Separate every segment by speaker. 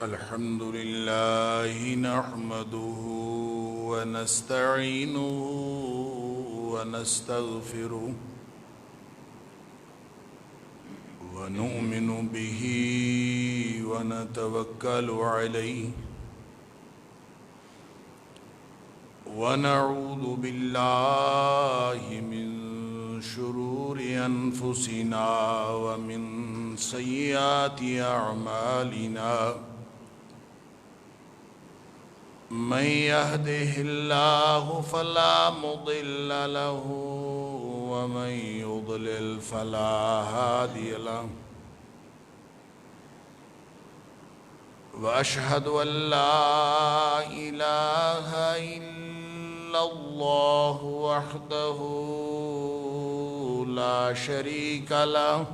Speaker 1: الحمد لله نحمده ونستعينه ونستغفره ونؤمن به ونتوكل عليه ونعوذ بالله من شرور أنفسنا ومن سيئات أعمالنا من يهده الله فلا مضل له ومن يضلل فلا هادي له وأشهد أن لا إله إلا الله وحده لا شريك له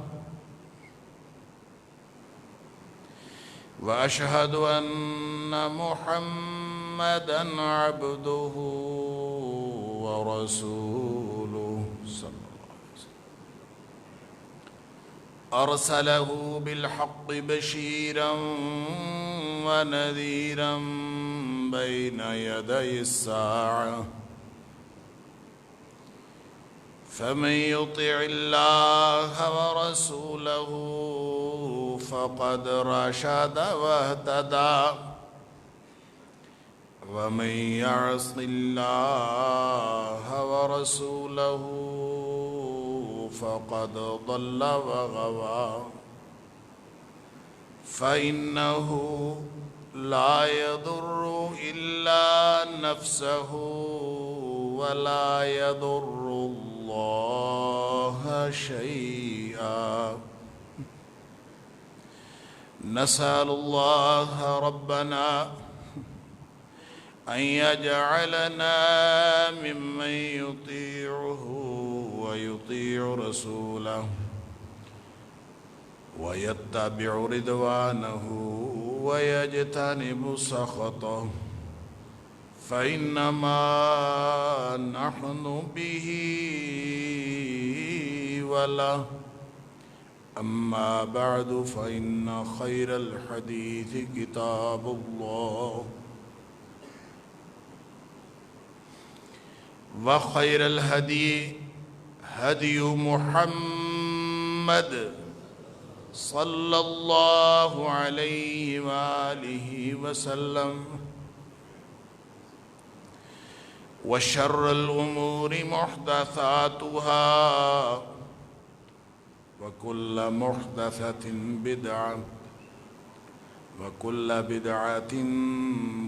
Speaker 1: وأشهد أن محمدًا عبده ورسوله صلى الله عليه وسلم أرسله بالحق بشيرا ونذيرا بين يدي الساعة فمن يطع الله ورسوله فقد رشد واهتدى ومن يعص الله ورسوله فقد ضل وغوى فإنه لا يضر إلا نفسه ولا يضر الله شيئا نسأل الله ربنا أن يجعلنا ممن يطيعه ويطيع رسوله ويتبع رضوانه ويجتنب سخطه فإنما نحن به وله أما بعد فإن خير الحديث كتاب الله وخير الهدي هدي محمد صلى الله عليه وآله وسلم وشر الأمور محدثاتها وكل محدثة بدعة وكل بدعة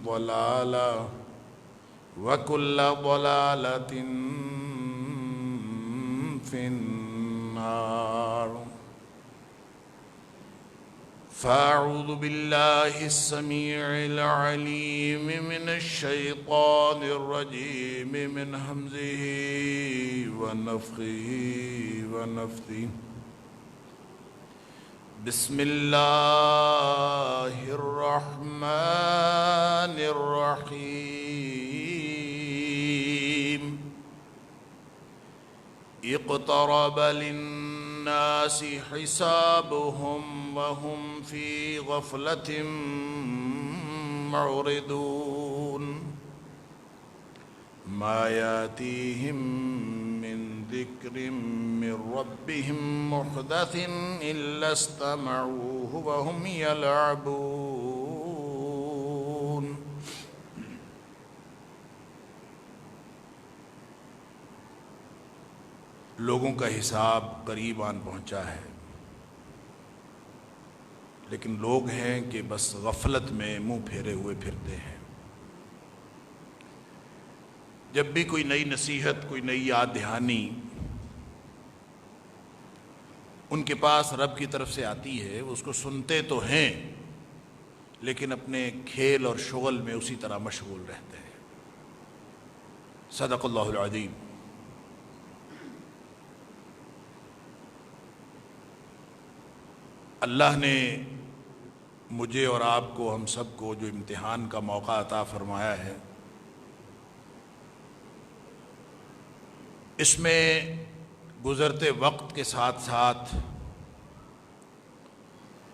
Speaker 1: ضلالة وكل ضلالة في النار فأعوذ بالله السميع العليم من الشيطان الرجيم من همزه ونفخه ونفثه بسم الله الرحمن الرحيم اقترب للناس حسابهم وهم في غفلة معرضون ما يأتيهم من ذكر من ربهم محدث إلا استمعوه وهم يلعبون لوگوں کا حساب قریب آن پہنچا ہے، لیکن لوگ ہیں کہ بس غفلت میں منہ پھیرے ہوئے پھرتے ہیں۔ جب بھی کوئی نئی نصیحت، کوئی نئی یاد دہانی ان کے پاس رب کی طرف سے آتی ہے، وہ اس کو سنتے تو ہیں لیکن اپنے کھیل اور شغل میں اسی طرح مشغول رہتے ہیں۔ صدق اللہ العظیم۔ اللہ نے مجھے اور آپ کو، ہم سب کو جو امتحان کا موقع عطا فرمایا ہے، اس میں گزرتے وقت کے ساتھ ساتھ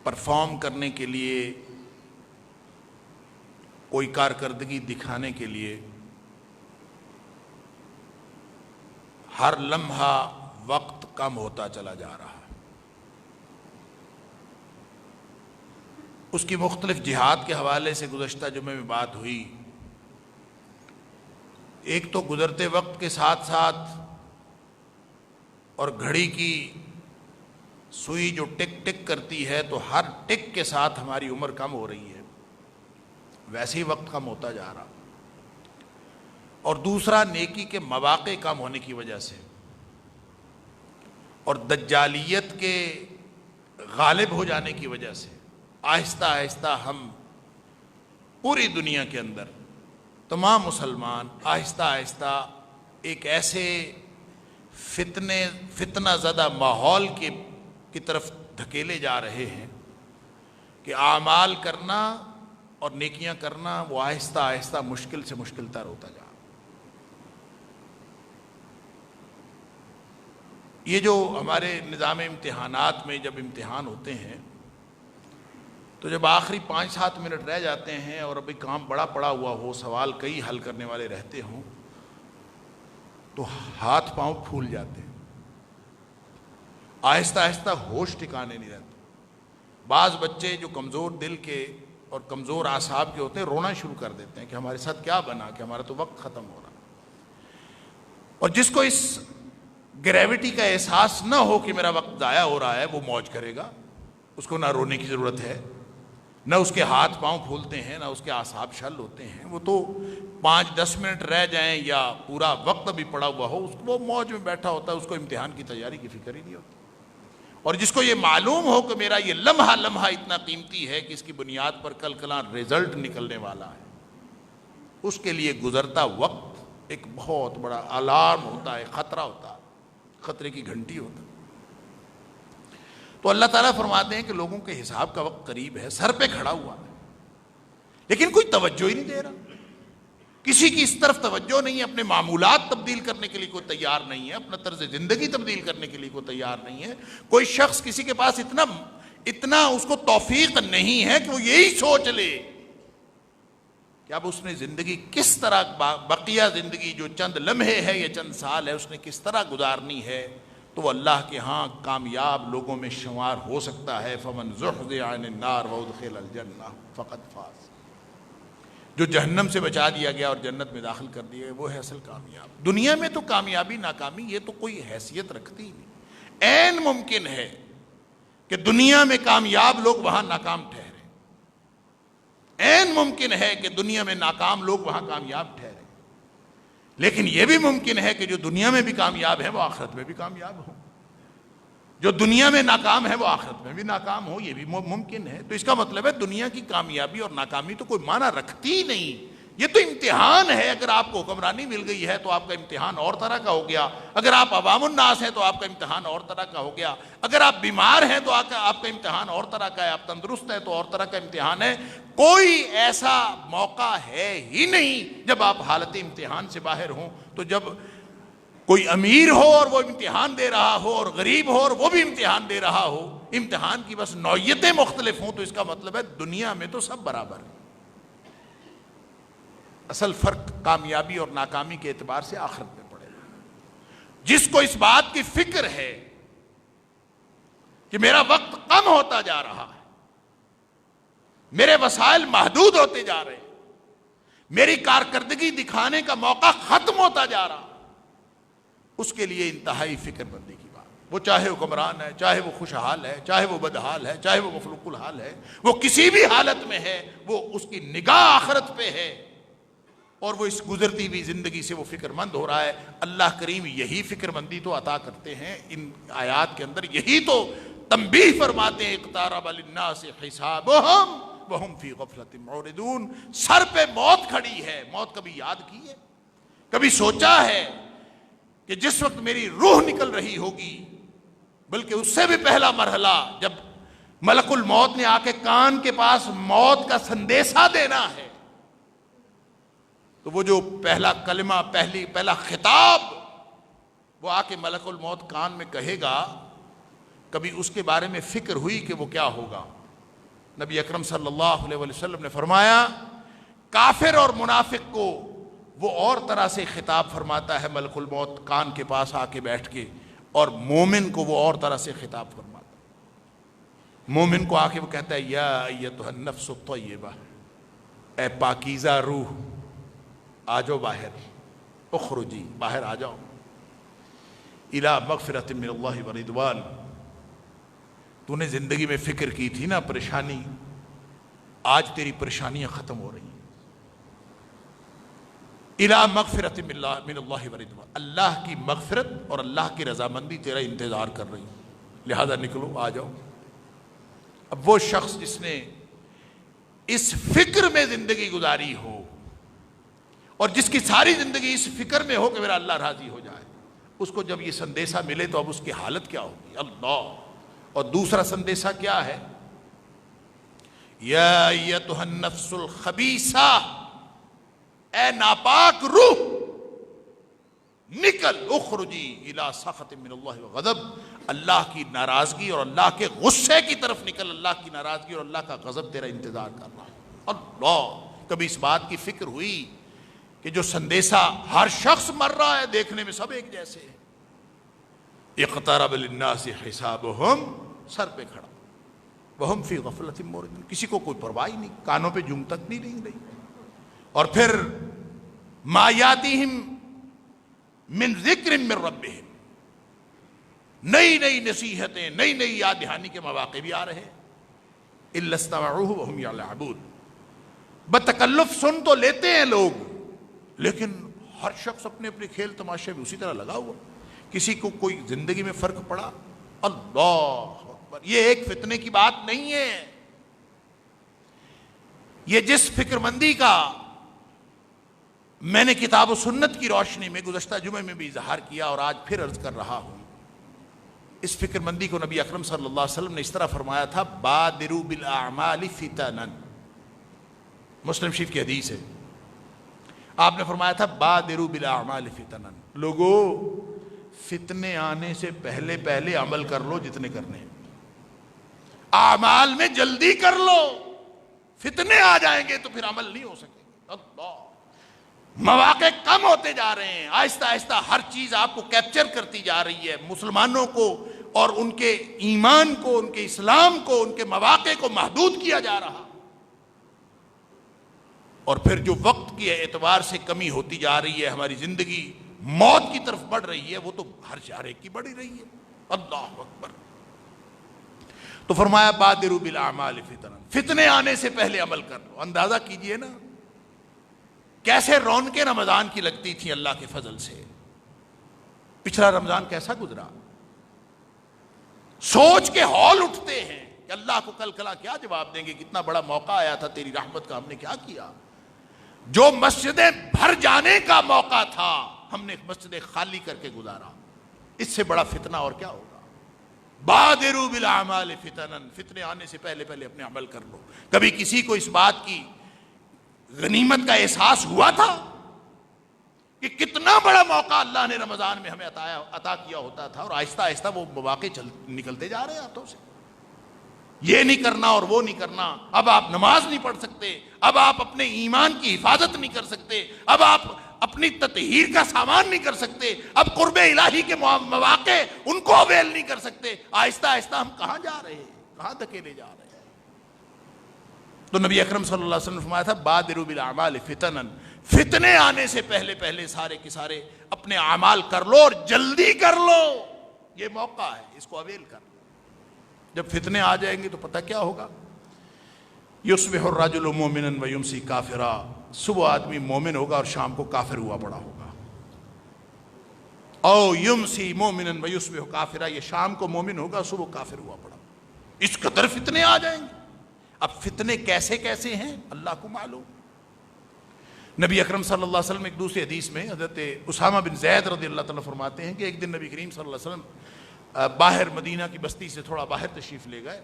Speaker 1: پرفارم کرنے کے لیے کوئی کارکردگی دکھانے کے لیے ہر لمحہ وقت کم ہوتا چلا جا رہا ہے۔ اس کی مختلف جہات کے حوالے سے گزشتہ جمعے میں بات ہوئی۔ ایک تو گزرتے وقت کے ساتھ ساتھ اور گھڑی کی سوئی جو ٹک ٹک کرتی ہے تو ہر ٹک کے ساتھ ہماری عمر کم ہو رہی ہے، ویسے ہی وقت کم ہوتا جا رہا۔ اور دوسرا نیکی کے مواقع کم ہونے کی وجہ سے اور دجالیت کے غالب ہو جانے کی وجہ سے آہستہ آہستہ ہم پوری دنیا کے اندر تمام مسلمان آہستہ آہستہ ایک ایسے فتنہ زدہ ماحول کی طرف دھکیلے جا رہے ہیں کہ اعمال کرنا اور نیکیاں کرنا وہ آہستہ آہستہ مشکل سے مشکل تر ہوتا جا رہا۔ یہ جو ہمارے نظام امتحانات میں جب امتحان ہوتے ہیں تو جب آخری 5-7 منٹ رہ جاتے ہیں اور ابھی کام بڑا پڑا ہوا ہو، سوال کئی حل کرنے والے رہتے ہوں، تو ہاتھ پاؤں پھول جاتے ہیں، آہستہ آہستہ ہوش ٹھکانے نہیں رہتے۔ بعض بچے جو کمزور دل کے اور کمزور اعصاب کے ہوتے ہیں رونا شروع کر دیتے ہیں کہ ہمارے ساتھ کیا بنا کہ ہمارا تو وقت ختم ہو رہا۔ اور جس کو اس گریوٹی کا احساس نہ ہو کہ میرا وقت ضائع ہو رہا ہے وہ موج کرے گا، اس کو نہ رونے کی ضرورت ہے، نہ اس کے ہاتھ پاؤں پھولتے ہیں، نہ اس کے اعصاب شل ہوتے ہیں۔ وہ تو 5-10 منٹ رہ جائیں یا پورا وقت بھی پڑا ہوا ہو، اس کو وہ موج میں بیٹھا ہوتا ہے، اس کو امتحان کی تیاری کی فکر ہی نہیں ہوتی۔ اور جس کو یہ معلوم ہو کہ میرا یہ لمحہ لمحہ اتنا قیمتی ہے کہ اس کی بنیاد پر کل کلاں رزلٹ نکلنے والا ہے، اس کے لیے گزرتا وقت ایک بہت بڑا الارم ہوتا ہے، خطرہ ہوتا ہے، خطرے کی گھنٹی ہوتا ہے۔ تو اللہ تعالیٰ فرماتے ہیں کہ لوگوں کے حساب کا وقت قریب ہے، سر پہ کھڑا ہوا ہے، لیکن کوئی توجہ ہی نہیں دے رہا، کسی کی اس طرف توجہ نہیں ہے، اپنے معمولات تبدیل کرنے کے لیے کوئی تیار نہیں ہے، اپنا طرز زندگی تبدیل کرنے کے لیے کوئی تیار نہیں ہے۔ کوئی شخص کسی کے پاس اتنا اس کو توفیق نہیں ہے کہ وہ یہی سوچ لے کہ اب اس نے زندگی کس طرح بقیہ زندگی جو چند لمحے ہے یا چند سال ہے اس نے کس طرح گزارنی ہے، تو وہ اللہ کے ہاں کامیاب لوگوں میں شمار ہو سکتا ہے۔ فمن زحزح عن النار وادخل الجنہ فقد فاز، جو جہنم سے بچا دیا گیا اور جنت میں داخل کر دیا گیا وہ ہے اصل کامیاب۔ دنیا میں تو کامیابی ناکامی یہ تو کوئی حیثیت رکھتی ہی نہیں۔ عین ممکن ہے کہ دنیا میں کامیاب لوگ وہاں ناکام ٹھہرے، عین ممکن ہے کہ دنیا میں ناکام لوگ وہاں کامیاب ٹھہرے، لیکن یہ بھی ممکن ہے کہ جو دنیا میں بھی کامیاب ہے وہ آخرت میں بھی کامیاب ہو، جو دنیا میں ناکام ہے وہ آخرت میں بھی ناکام ہو، یہ بھی ممکن ہے۔ تو اس کا مطلب ہے دنیا کی کامیابی اور ناکامی تو کوئی معنی رکھتی ہی نہیں، یہ تو امتحان ہے۔ اگر آپ کو حکمرانی مل گئی ہے تو آپ کا امتحان اور طرح کا ہو گیا، اگر آپ عوام الناس ہیں تو آپ کا امتحان اور طرح کا ہو گیا، اگر آپ بیمار ہیں تو آپ کا امتحان اور طرح کا ہے، آپ تندرست ہیں تو اور طرح کا امتحان ہے۔ کوئی ایسا موقع ہے ہی نہیں جب آپ حالت امتحان سے باہر ہوں۔ تو جب کوئی امیر ہو اور وہ امتحان دے رہا ہو اور غریب ہو اور وہ بھی امتحان دے رہا ہو، امتحان کی بس نوعیتیں مختلف ہوں، تو اس کا مطلب ہے دنیا میں تو سب برابر ہیں۔ اصل فرق کامیابی اور ناکامی کے اعتبار سے آخرت میں پڑے گا۔ جس کو اس بات کی فکر ہے کہ میرا وقت کم ہوتا جا رہا ہے، میرے وسائل محدود ہوتے جا رہے ہیں، میری کارکردگی دکھانے کا موقع ختم ہوتا جا رہا، اس کے لیے انتہائی فکر مندی کی بات۔ وہ چاہے حکمران ہے، چاہے وہ خوشحال ہے، چاہے وہ بدحال ہے، چاہے وہ مفلوق الحال ہے، وہ کسی بھی حالت میں ہے، وہ اس کی نگاہ آخرت پہ ہے اور وہ اس گزرتی ہوئی زندگی سے وہ فکر مند ہو رہا ہے۔ اللہ کریم یہی فکر مندی تو عطا کرتے ہیں ان آیات کے اندر، یہی تو تنبیہ فرماتے ہیں اقترب للناس حسابہم وہم فی غفلۃ معرضون۔ سر پہ موت کھڑی ہے، موت کبھی یاد کی ہے، کبھی سوچا ہے کہ جس وقت میری روح نکل رہی ہوگی، بلکہ اس سے بھی پہلا مرحلہ جب ملک الموت نے آ کے کان کے پاس موت کا سندیسہ دینا ہے، تو وہ جو پہلا کلمہ پہلا خطاب وہ آ کے ملک الموت کان میں کہے گا، کبھی اس کے بارے میں فکر ہوئی کہ وہ کیا ہوگا؟ نبی اکرم صلی اللہ علیہ وسلم نے فرمایا کافر اور منافق کو وہ اور طرح سے خطاب فرماتا ہے ملک الموت کان کے پاس آ کے بیٹھ کے، اور مومن کو وہ اور طرح سے خطاب فرماتا ہے۔ مومن کو آ کے وہ کہتا ہے یا ایتھا النفس الطیبہ، اے پاکیزہ روح آ جاؤ باہر، اخرجی، باہر آ جاؤ، الی مغفرۃ من اللہ ورضوان۔ تو نے زندگی میں فکر کی تھی نا پریشانی، آج تیری پریشانیاں ختم ہو رہی ہیں۔ الی مغفرۃ من اللہ ورضوان، اللہ کی مغفرت اور اللہ کی رضامندی تیرا انتظار کر رہی، لہذا نکلو، آ جاؤ۔ اب وہ شخص جس نے اس فکر میں زندگی گزاری ہو اور جس کی ساری زندگی اس فکر میں ہو کہ میرا اللہ راضی ہو جائے، اس کو جب یہ سندیسہ ملے تو اب اس کی حالت کیا ہوگی؟ اللہ! اور دوسرا سندیسہ کیا ہے؟ یا ایتھا النفس الخبیثہ، اے ناپاک روح نکل، اخرجی الی سخط من اللہ وغضب، اللہ کی ناراضگی اور اللہ کے غصے کی طرف نکل، اللہ کی ناراضگی اور اللہ کا غضب تیرا انتظار کر رہا ہے۔ اللہ! کبھی اس بات کی فکر ہوئی کہ جو سندیسہ ہر شخص مر رہا ہے، دیکھنے میں سب ایک جیسے ہیں، اقترب للناس حسابہم، سر پہ کھڑا، وہم فی غفلۃ معرضون، کسی کو کوئی پرواہ ہی نہیں، کانوں پہ جوں تک نہیں رنگ رہی۔ اور پھر ما یاتیہم من ذکر من ربہم، نئی نئی نصیحتیں، نئی نئی یاد دہانی کے مواقع بھی آ رہے، الا استمعوہ وہم یلعبون، بتکلف سن تو لیتے ہیں لوگ، لیکن ہر شخص اپنے اپنے کھیل تماشے میں اسی طرح لگا ہوا، کسی کو کوئی زندگی میں فرق پڑا؟ اللہ اکبر! یہ ایک فتنے کی بات نہیں ہے، یہ جس فکر مندی کا میں نے کتاب و سنت کی روشنی میں گزشتہ جمعے میں بھی اظہار کیا اور آج پھر عرض کر رہا ہوں، اس فکر مندی کو نبی اکرم صلی اللہ علیہ وسلم نے اس طرح فرمایا تھا، بادروا بالاعمال فتنا، مسلم شریف کی حدیث ہے، آپ نے فرمایا تھا بادروا بالاعمال فتنا، لوگوں فتنے آنے سے پہلے پہلے عمل کر لو جتنے کرنے ہیں، اعمال میں جلدی کر لو، فتنے آ جائیں گے تو پھر عمل نہیں ہو سکے گا۔ اللہ! مواقع کم ہوتے جا رہے ہیں، آہستہ آہستہ ہر چیز آپ کو کیپچر کرتی جا رہی ہے، مسلمانوں کو اور ان کے ایمان کو، ان کے اسلام کو، ان کے مواقع کو محدود کیا جا رہا، اور پھر جو وقت کے اعتبار سے کمی ہوتی جا رہی ہے، ہماری زندگی موت کی طرف بڑھ رہی ہے، وہ تو ہر ایک کی بڑھ رہی ہے۔ اللہ اکبر! تو فرمایا بادروا بالاعمال فتنا، فتنے آنے سے پہلے عمل کر لو۔ اندازہ کیجئے نا کیسے رونقیں رمضان کی لگتی تھیں اللہ کے فضل سے، پچھلا رمضان کیسا گزرا، سوچ کے ہول اٹھتے ہیں کہ اللہ کو کل کلا کیا جواب دیں گے، کتنا بڑا موقع آیا تھا تیری رحمت کا، ہم نے کیا کیا؟ جو مسجدیں بھر جانے کا موقع تھا ہم نے مسجدیں خالی کر کے گزارا، اس سے بڑا فتنہ اور کیا ہوگا؟ بادروا بالاعمال فتنا، فتنے آنے سے پہلے پہلے اپنے عمل کر لو۔ کبھی کسی کو اس بات کی غنیمت کا احساس ہوا تھا کہ کتنا بڑا موقع اللہ نے رمضان میں ہمیں عطا کیا ہوتا تھا، اور آہستہ آہستہ وہ مواقع نکلتے جا رہے ہیں ہاتھوں سے، یہ نہیں کرنا اور وہ نہیں کرنا، اب آپ نماز نہیں پڑھ سکتے، اب آپ اپنے ایمان کی حفاظت نہیں کر سکتے، اب آپ اپنی تطہیر کا سامان نہیں کر سکتے، اب قرب الہی کے مواقع ان کو اویل نہیں کر سکتے، آہستہ آہستہ ہم کہاں جا رہے ہیں، کہاں دھکیلے جا رہے ہیں؟ تو نبی اکرم صلی اللہ علیہ وسلم نے فرمایا تھا بادروا بالاعمال فتنا، فتنے آنے سے پہلے پہلے سارے کے سارے اپنے اعمال کر لو اور جلدی کر لو، یہ موقع ہے، اس کو اویل کر لو۔ جب فتنے آ جائیں گے تو پتہ کیا ہوگا؟ یصبح الرجل مؤمنا ویمسی کافرا، صبح آدمی مومن ہوگا اور شام کو کافر ہوا پڑا ہوگا، او یمسی مومنا ویصبح کافرا، یہ شام کو مومن ہوگا صبح کافر ہوا پڑا، اس قدر فتنے آ جائیں گے۔ اب فتنے کیسے کیسے ہیں اللہ کو معلوم۔ نبی اکرم صلی اللہ علیہ وسلم ایک دوسری حدیث میں حضرت اسامہ بن زید رضی اللہ تعالیٰ فرماتے ہیں کہ ایک دن نبی کریم صلی اللہ علیہ وسلم باہر مدینہ کی بستی سے تھوڑا باہر تشریف لے گئے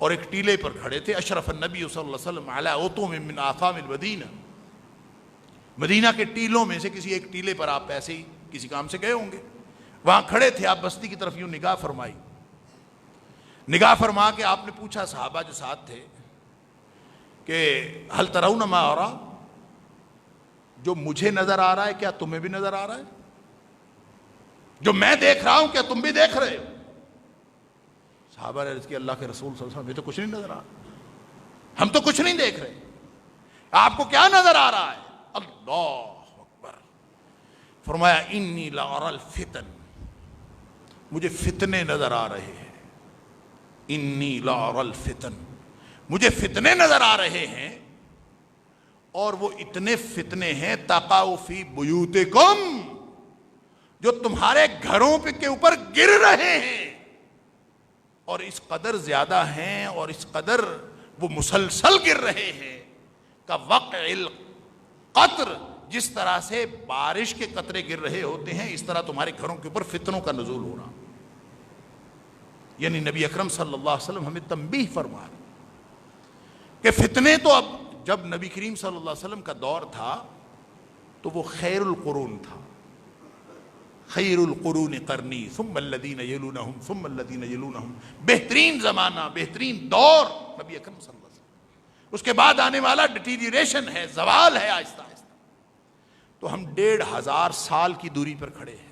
Speaker 1: اور ایک ٹیلے پر کھڑے تھے، اشرف النبی صلی اللہ علیہ وسلم علی اوتم من آثام المدینہ، مدینہ کے ٹیلوں میں سے کسی ایک ٹیلے پر آپ ایسے ہی کسی کام سے گئے ہوں گے، وہاں کھڑے تھے، آپ بستی کی طرف یوں نگاہ فرمائی، نگاہ فرما کے آپ نے پوچھا صحابہ جو ساتھ تھے کہ حل ترون ما ارا، جو مجھے نظر آ رہا ہے کیا تمہیں بھی نظر آ رہا ہے؟ جو میں دیکھ رہا ہوں کیا تم بھی دیکھ رہے ہو؟ صحابہ نے عرض کیا اللہ کے رسول صلی اللہ علیہ وسلم ہمیں تو کچھ نہیں نظر آ رہا، ہم تو کچھ نہیں دیکھ رہے، آپ کو کیا نظر آ رہا ہے؟ اللہ اکبر۔ فرمایا انی لأری الفتن، مجھے فتنے نظر آ رہے ہیں، انی لأری الفتن، مجھے فتنے نظر آ رہے ہیں، اور وہ اتنے فتنے ہیں تقع فی بیوتکم، جو تمہارے گھروں کے اوپر گر رہے ہیں، اور اس قدر زیادہ ہیں اور اس قدر وہ مسلسل گر رہے ہیں کہ وقع القطر، جس طرح سے بارش کے قطرے گر رہے ہوتے ہیں اس طرح تمہارے گھروں کے اوپر فتنوں کا نزول ہو رہا۔ یعنی نبی اکرم صلی اللہ علیہ وسلم ہمیں تنبیہ فرما رہے کہ فتنے تو اب، جب نبی کریم صلی اللہ علیہ وسلم کا دور تھا تو وہ خیر القرون تھا، خیر القرون قرنی ثم الذین یلونہم ثم الذین یلونہم، بہترین زمانہ، بہترین دور نبی اکرم صلی اللہ علیہ وسلم، اس کے بعد آنے والا ڈیٹیریشن ہے، زوال ہے آہستہ آہستہ۔ تو ہم 1500 سال کی دوری پر کھڑے ہیں،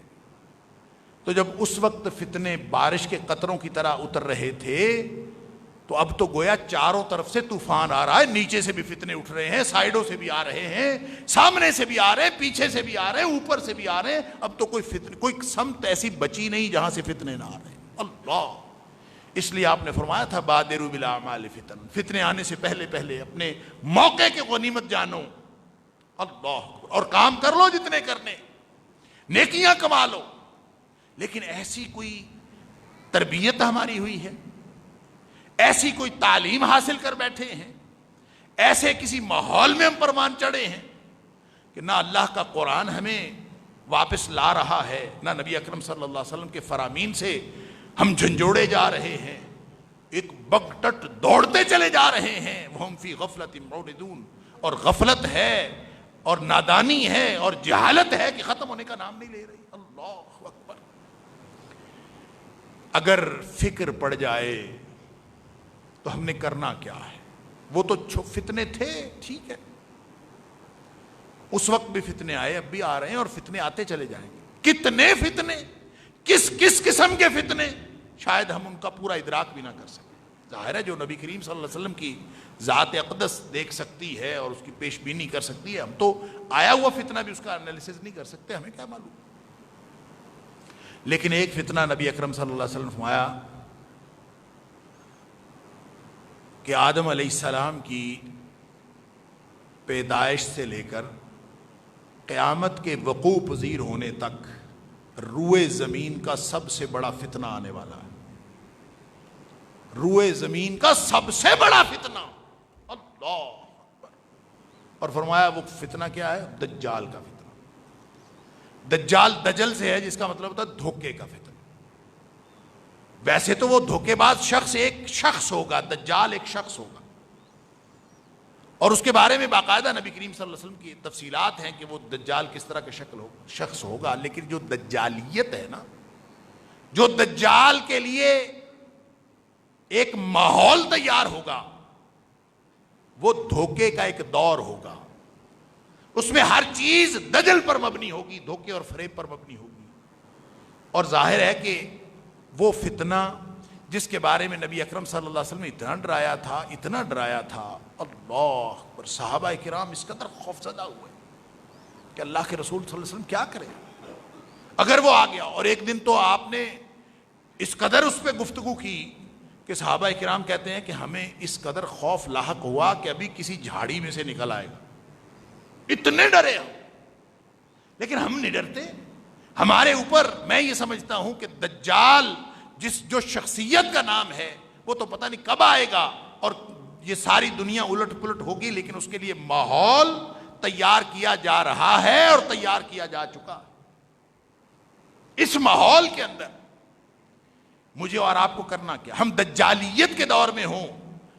Speaker 1: تو جب اس وقت فتنے بارش کے قطروں کی طرح اتر رہے تھے تو اب تو گویا چاروں طرف سے طوفان آ رہا ہے، نیچے سے بھی فتنے اٹھ رہے ہیں، سائیڈوں سے بھی آ رہے ہیں، سامنے سے بھی آ رہے ہیں، پیچھے سے بھی آ رہے ہیں، اوپر سے بھی آ رہے ہیں، اب تو کوئی سمت ایسی بچی نہیں جہاں سے فتنے نہ آ رہے ہیں۔ اللہ، اس لیے آپ نے فرمایا تھا بادروا بالاعمال فتن، فتنے آنے سے پہلے پہلے اپنے موقع کی غنیمت جانو، اللہ، اور کام کر لو جتنے کرنے، نیکیاں کما لو۔ لیکن ایسی کوئی تربیت ہماری ہوئی ہے، ایسی کوئی تعلیم حاصل کر بیٹھے ہیں، ایسے کسی ماحول میں ہم پروان چڑھے ہیں کہ نہ اللہ کا قرآن ہمیں واپس لا رہا ہے، نہ نبی اکرم صلی اللہ علیہ وسلم کے فرامین سے ہم جھنجھوڑے جا رہے ہیں، ایک بغٹٹ دوڑتے چلے جا رہے ہیں، وہم فی غفلت معرضون، اور غفلت ہے اور نادانی ہے اور جہالت ہے کہ ختم ہونے کا نام نہیں لے رہی۔ اللہ اکبر۔ اگر فکر پڑ جائے تو ہم نے کرنا کیا ہے؟ وہ تو فتنے تھے، ٹھیک ہے، اس وقت بھی فتنے آئے، اب بھی آ رہے ہیں اور فتنے آتے چلے جائیں گے۔ کتنے فتنے، کس کس قسم کے فتنے، شاید ہم ان کا پورا ادراک بھی نہ کر سکیں۔ ظاہر ہے جو نبی کریم صلی اللہ علیہ وسلم کی ذات اقدس دیکھ سکتی ہے اور اس کی پیش بینی کر سکتی ہے، ہم تو آیا ہوا فتنہ بھی اس کا انالیسس نہیں کر سکتے، ہمیں کیا معلوم۔ لیکن ایک فتنہ نبی اکرم صلی اللہ علیہ وسلم فرمایا کہ آدم علیہ السلام کی پیدائش سے لے کر قیامت کے وقوع پذیر ہونے تک روئے زمین کا سب سے بڑا فتنہ آنے والا ہے، روئے زمین کا سب سے بڑا فتنہ، اللہ اکبر۔ اور فرمایا وہ فتنہ کیا ہے؟ دجال کا فتنہ۔ دجال دجل سے ہے جس کا مطلب ہوتا ہے دھوکے کا فتنہ۔ ویسے تو وہ دھوکے باز شخص ایک شخص ہوگا، دجال ایک شخص ہوگا، اور اس کے بارے میں باقاعدہ نبی کریم صلی اللہ علیہ وسلم کی تفصیلات ہیں کہ وہ دجال کس طرح کا شخص ہوگا۔ لیکن جو دجالیت ہے نا، جو دجال کے لیے ایک ماحول تیار ہوگا، وہ دھوکے کا ایک دور ہوگا، اس میں ہر چیز دجل پر مبنی ہوگی، دھوکے اور فریب پر مبنی ہوگی۔ اور ظاہر ہے کہ وہ فتنہ جس کے بارے میں نبی اکرم صلی اللہ علیہ وسلم نے اتنا ڈرایا تھا، اتنا ڈرایا تھا، اللہ اکبر، صحابہ کرام اس قدر خوفزدہ ہوئے کہ اللہ کے رسول صلی اللہ علیہ وسلم کیا کرے اگر وہ آ گیا۔ اور ایک دن تو آپ نے اس قدر اس پہ گفتگو کی کہ صحابہ کرام کہتے ہیں کہ ہمیں اس قدر خوف لاحق ہوا کہ ابھی کسی جھاڑی میں سے نکل آئے گا، اتنے ڈرے ہم۔ لیکن ہم نہیں ڈرتے، ہمارے اوپر میں یہ سمجھتا ہوں کہ دجال جو شخصیت کا نام ہے وہ تو پتہ نہیں کب آئے گا اور یہ ساری دنیا الٹ پلٹ ہوگی، لیکن اس کے لیے ماحول تیار کیا جا رہا ہے اور تیار کیا جا چکا۔ اس ماحول کے اندر مجھے اور آپ کو کرنا کیا؟ ہم دجالیت کے دور میں ہوں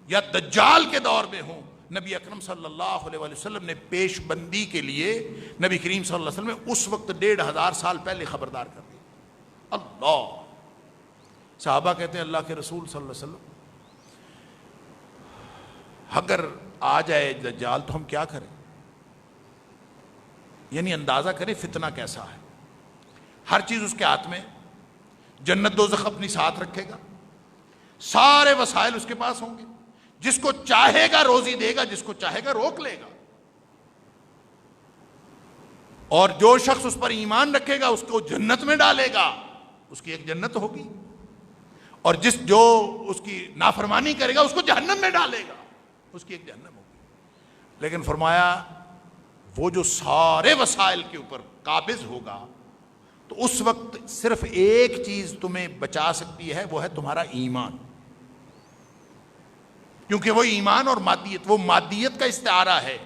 Speaker 1: یا دجال کے دور میں ہوں، نبی اکرم صلی اللہ علیہ وسلم نے پیش بندی کے لیے نبی کریم صلی اللہ علیہ وسلم نے اس وقت 1500 سال پہلے خبردار کر دیا۔ اللہ، صحابہ کہتے ہیں اللہ کے رسول صلی اللہ علیہ وسلم اگر آ جائے دجال تو ہم کیا کریں؟ یعنی اندازہ کریں فتنہ کیسا ہے. ہر چیز اس کے ہاتھ میں, جنت دوزخ اپنی ساتھ رکھے گا, سارے وسائل اس کے پاس ہوں گے, جس کو چاہے گا روزی دے گا, جس کو چاہے گا روک لے گا, اور جو شخص اس پر ایمان رکھے گا اس کو جنت میں ڈالے گا, اس کی ایک جنت ہوگی, اور جو اس کی نافرمانی کرے گا اس کو جہنم میں ڈالے گا, اس کی ایک جہنم ہوگی. لیکن فرمایا وہ جو سارے وسائل کے اوپر قابض ہوگا تو اس وقت صرف ایک چیز تمہیں بچا سکتی ہے, وہ ہے تمہارا ایمان. کیونکہ وہ ایمان اور مادیت, وہ مادیت کا استعارہ ہے.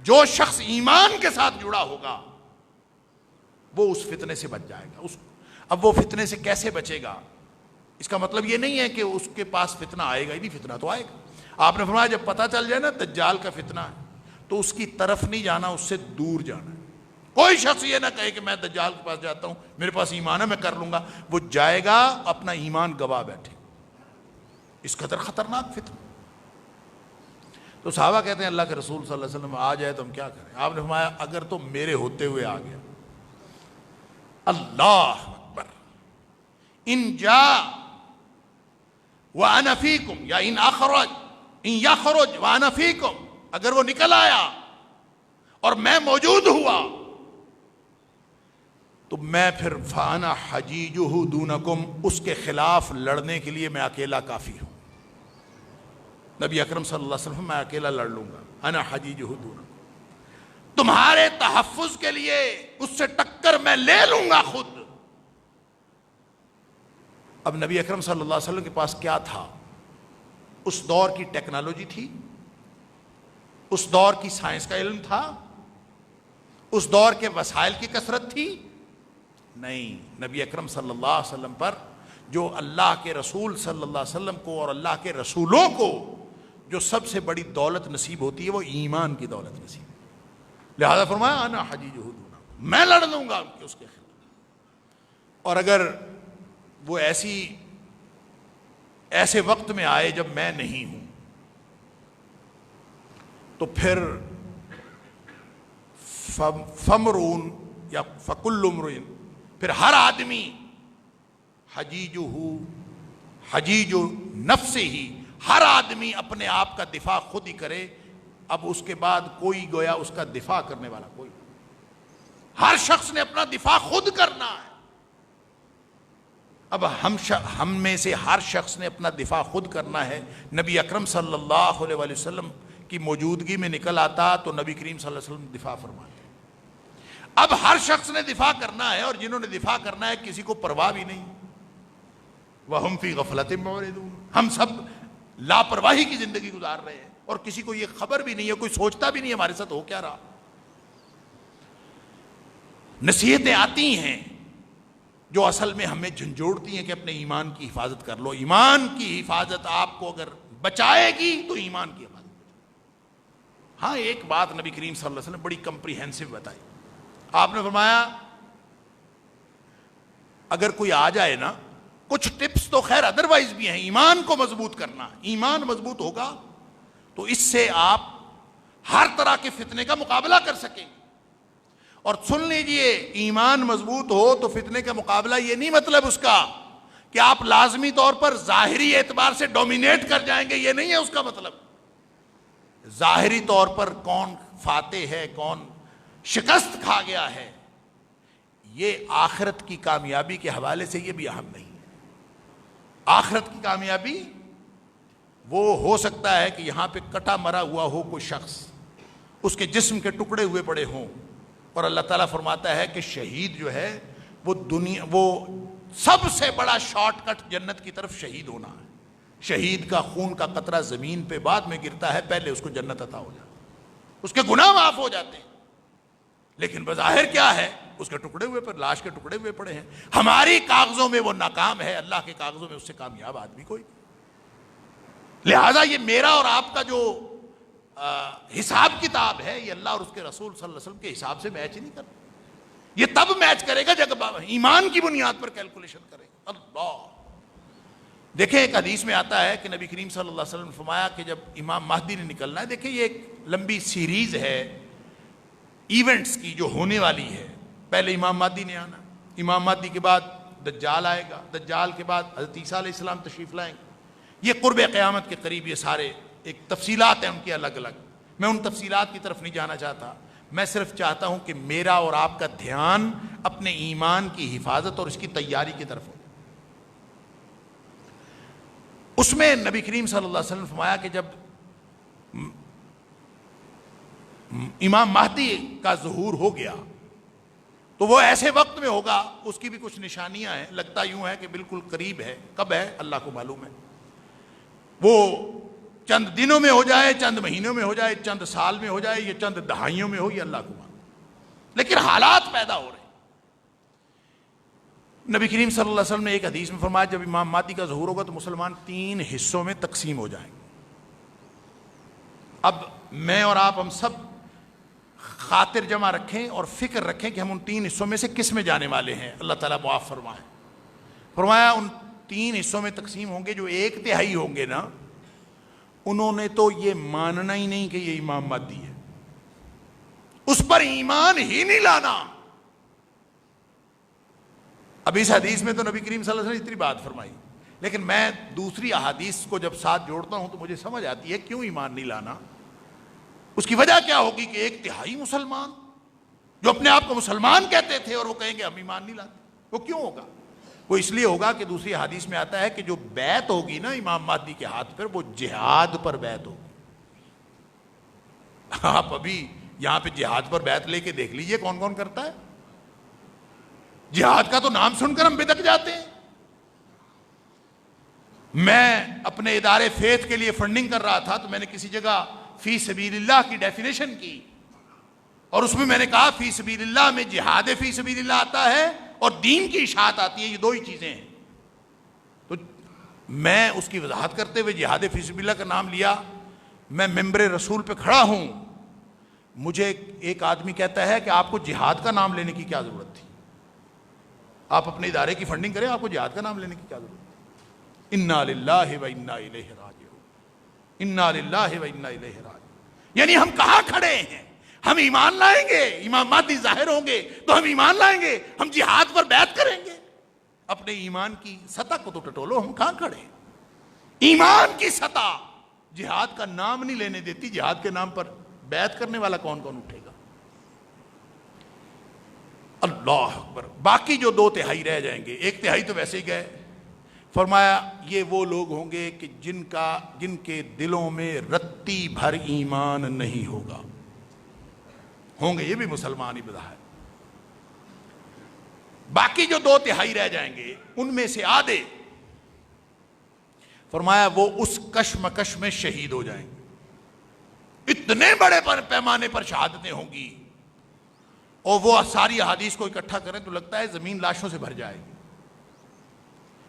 Speaker 1: جو شخص ایمان کے ساتھ جڑا ہوگا وہ اس فتنے سے بچ جائے گا. اب وہ فتنے سے کیسے بچے گا؟ اس کا مطلب یہ نہیں ہے کہ اس کے پاس فتنہ آئے گا ہی نہیں, فتنہ تو آئے گا. آپ نے فرمایا جب پتہ چل جائے نا دجال کا فتنہ ہے تو اس کی طرف نہیں جانا, اس سے دور جانا ہے. کوئی شخص یہ نہ کہے کہ میں دجال کے پاس جاتا ہوں, میرے پاس ایمان ہے میں کر لوں گا. وہ جائے گا اپنا ایمان گوا بیٹھے, اس قدر خطرناک فتنہ. تو صحابہ کہتے ہیں اللہ کے رسول صلی اللہ علیہ وسلم آ جائے تو ہم کیا کریں؟ آپ نے فرمایا اگر تو میرے ہوتے ہوئے آ گیا, اللہ اکبر, ان جاء وانا فیکم یا ان یخرج وانا فیکم, اگر وہ نکل آیا اور میں موجود ہوا تو میں پھر فانا حجیجہ دونکم, اس کے خلاف لڑنے کے لیے میں اکیلا کافی ہوں. نبی اکرم صلی اللہ علیہ وسلم میں اکیلا لڑ لوں گا, انا حجیجہ دونکم, تمہارے تحفظ کے لیے اس سے ٹکر میں لے لوں گا خود. اب نبی اکرم صلی اللہ علیہ وسلم کے پاس کیا تھا؟ اس دور کی ٹیکنالوجی تھی, اس دور کی سائنس کا علم تھا, اس دور کے وسائل کی کثرت تھی؟ نہیں. نبی اکرم صلی اللہ علیہ وسلم پر جو اللہ کے رسول صلی اللہ علیہ وسلم کو اور اللہ کے رسولوں کو جو سب سے بڑی دولت نصیب ہوتی ہے وہ ایمان کی دولت نصیب. لہذا فرمایا انا حجیجہ دونکم, میں لڑ لوں گا اس کے خلاف. اور اگر وہ ایسے وقت میں آئے جب میں نہیں ہوں تو پھر فمرون یا فکل امرئ, پھر ہر آدمی حجیج نفس ہی, ہر آدمی اپنے آپ کا دفاع خود ہی کرے. اب اس کے بعد کوئی گویا اس کا دفاع کرنے والا کوئی, ہر شخص نے اپنا دفاع خود کرنا ہے. اب ہم میں سے ہر شخص نے اپنا دفاع خود کرنا ہے. نبی اکرم صلی اللہ علیہ وآلہ وسلم کی موجودگی میں نکل آتا تو نبی کریم صلی اللہ علیہ وسلم دفاع فرماتے. اب ہر شخص نے دفاع کرنا ہے, اور جنہوں نے دفاع کرنا ہے کسی کو پرواہ بھی نہیں. وَهُمْ فِي غَفْلَةٍ مُعْرِضُونَ, ہم سب لاپرواہی کی زندگی گزار رہے ہیں اور کسی کو یہ خبر بھی نہیں ہے, کوئی سوچتا بھی نہیں ہمارے ساتھ ہو کیا رہا. نصیحتیں آتی ہیں جو اصل میں ہمیں جھنجھوڑتی ہیں کہ اپنے ایمان کی حفاظت کر لو. ایمان کی حفاظت آپ کو اگر بچائے گی تو ایمان کی حفاظت. ہاں ایک بات نبی کریم صلی اللہ علیہ وسلم بڑی کمپریہنسو بتائی. آپ نے فرمایا اگر کوئی آ جائے نا, کچھ ٹپس تو خیر ادروائز بھی ہیں, ایمان کو مضبوط کرنا. ایمان مضبوط ہوگا تو اس سے آپ ہر طرح کے فتنے کا مقابلہ کر سکیں. اور سن لیجئے, ایمان مضبوط ہو تو فتنے کا مقابلہ یہ نہیں مطلب اس کا کہ آپ لازمی طور پر ظاہری اعتبار سے ڈومینیٹ کر جائیں گے, یہ نہیں ہے اس کا مطلب. ظاہری طور پر کون فاتح ہے, کون شکست کھا گیا ہے, یہ آخرت کی کامیابی کے حوالے سے یہ بھی اہم نہیں ہے. آخرت کی کامیابی وہ ہو سکتا ہے کہ یہاں پہ کٹا مرا ہوا ہو کوئی شخص, اس کے جسم کے ٹکڑے ہوئے پڑے ہوں, اور اللہ تعالیٰ فرماتا ہے کہ شہید جو ہے وہ سب سے بڑا شارٹ کٹ جنت کی طرف شہید ہونا ہے. شہید کا خون کا قطرہ زمین پہ بعد میں گرتا ہے, پہلے اس کو جنت عطا ہو جاتی, اس کے گناہ معاف ہو جاتے ہیں. لیکن بظاہر کیا ہے, اس کے ٹکڑے ہوئے پر لاش کے ٹکڑے ہوئے پڑے ہیں. ہماری کاغذوں میں وہ ناکام ہے, اللہ کے کاغذوں میں اس سے کامیاب آدمی کوئی. لہذا یہ میرا اور آپ کا جو حساب کتاب ہے یہ اللہ اور اس کے رسول صلی اللہ علیہ وسلم کے حساب سے میچ نہیں کرتا. یہ تب میچ کرے گا جب ایمان کی بنیاد پر کیلکولیشن کرے. اللہ دیکھیں, ایک حدیث میں آتا ہے کہ نبی کریم صلی اللہ علیہ وسلم نے فرمایا کہ جب امام مہدی نے نکلنا ہے, دیکھیں یہ ایک لمبی سیریز ہے ایونٹس کی جو ہونے والی ہے. پہلے امام مہدی نے آنا, امام مہدی کے بعد دجال آئے گا, دجال کے بعد حضرت عیسیٰ علیہ السلام تشریف لائیں گے. یہ قرب قیامت کے قریب یہ سارے ایک تفصیلات ہیں ان کی الگ الگ. میں ان تفصیلات کی طرف نہیں جانا چاہتا, میں صرف چاہتا ہوں کہ میرا اور آپ کا دھیان اپنے ایمان کی حفاظت اور اس کی تیاری کی طرف ہو. اس میں نبی کریم صلی اللہ علیہ وسلم نے فرمایا کہ جب امام مہدی کا ظہور ہو گیا تو وہ ایسے وقت میں ہوگا, اس کی بھی کچھ نشانیاں ہیں, لگتا یوں ہے کہ بالکل قریب ہے, کب ہے اللہ کو معلوم ہے. وہ چند دنوں میں ہو جائے, چند مہینوں میں ہو جائے, چند سال میں ہو جائے, یہ چند دہائیوں میں ہو, یہ اللہ کو معلوم, لیکن حالات پیدا ہو رہے ہیں. نبی کریم صلی اللہ علیہ وسلم نے ایک حدیث میں فرمایا جب امام مہدی کا ظہور ہوگا تو مسلمان 3 حصوں میں تقسیم ہو جائیں گے. اب میں اور آپ ہم سب خاطر جمع رکھیں اور فکر رکھیں کہ ہم ان 3 حصوں میں سے کس میں جانے والے ہیں. اللہ تعالیٰ معاف فرمائے. فرمایا ان 3 حصوں میں تقسیم ہوں گے, جو 1/3 ہوں گے نا, انہوں نے تو یہ ماننا ہی نہیں کہ یہ امام مہدی ہے, اس پر ایمان ہی نہیں لانا. اب اس حدیث میں تو نبی کریم صلی اللہ علیہ وسلم نے اتنی بات فرمائی, لیکن میں دوسری احادیث کو جب ساتھ جوڑتا ہوں تو مجھے سمجھ آتی ہے کیوں ایمان نہیں لانا. اس کی وجہ کیا ہوگی کہ 1/3 مسلمان جو اپنے آپ کو مسلمان کہتے تھے اور وہ کہیں گے ہم ایمان نہیں لاتے, وہ کیوں ہوگا؟ وہ اس لیے ہوگا کہ دوسری حدیث میں آتا ہے کہ جو بیعت ہوگی نا امام مہدی کے ہاتھ پر, وہ جہاد پر بیعت ہوگی. آپ ابھی یہاں پہ جہاد پر بیعت لے کے دیکھ لیجئے کون کون کرتا ہے. جہاد کا تو نام سن کر ہم بدک جاتے ہیں. میں اپنے ادارے فیتھ کے لیے فنڈنگ کر رہا تھا تو میں نے کسی جگہ فی سبیل اللہ کی ڈیفینیشن کی, اور اس میں میں نے کہا فی سبیل اللہ میں جہاد فی سبیل اللہ آتا ہے اور دین کی اشاعت آتی ہے, یہ 2 ہی چیزیں ہیں. تو میں اس کی وضاحت کرتے ہوئے جہاد فی سبیل اللہ کا نام لیا. میں ممبر رسول پہ کھڑا ہوں, مجھے ایک آدمی کہتا ہے کہ آپ کو جہاد کا نام لینے کی کیا ضرورت تھی, آپ اپنے ادارے کی فنڈنگ کریں, آپ کو جہاد کا نام لینے کی کیا ضرورت ہے. انا للہ و انا الیہ راجعون, انا للہ و انا الیہ راجعون. یعنی ہم کہاں کھڑے ہیں؟ ہم ایمان لائیں گے, امام مہدی ظاہر ہوں گے تو ہم ایمان لائیں گے, ہم جہاد پر بیعت کریں گے. اپنے ایمان کی سطح کو تو ٹٹولو, ہم کہاں کھڑے ہیں؟ ایمان کی سطح جہاد کا نام نہیں لینے دیتی. جہاد کے نام پر بیعت کرنے والا کون کون اٹھے گا؟ اللہ اکبر. باقی جو 2/3 رہ جائیں گے, 1/3 تو ویسے ہی گئے. فرمایا یہ وہ لوگ ہوں گے کہ جن کے دلوں میں رتی بھر ایمان نہیں ہوگا. ہوں گے یہ بھی مسلمان ہی بظاہر. باقی جو 2/3 رہ جائیں گے ان میں سے آدھے, فرمایا وہ اس کشمکش میں شہید ہو جائیں گے. اتنے بڑے پیمانے پر شہادتیں ہوں گی, اور وہ ساری احادیث کو اکٹھا کریں تو لگتا ہے زمین لاشوں سے بھر جائے گی.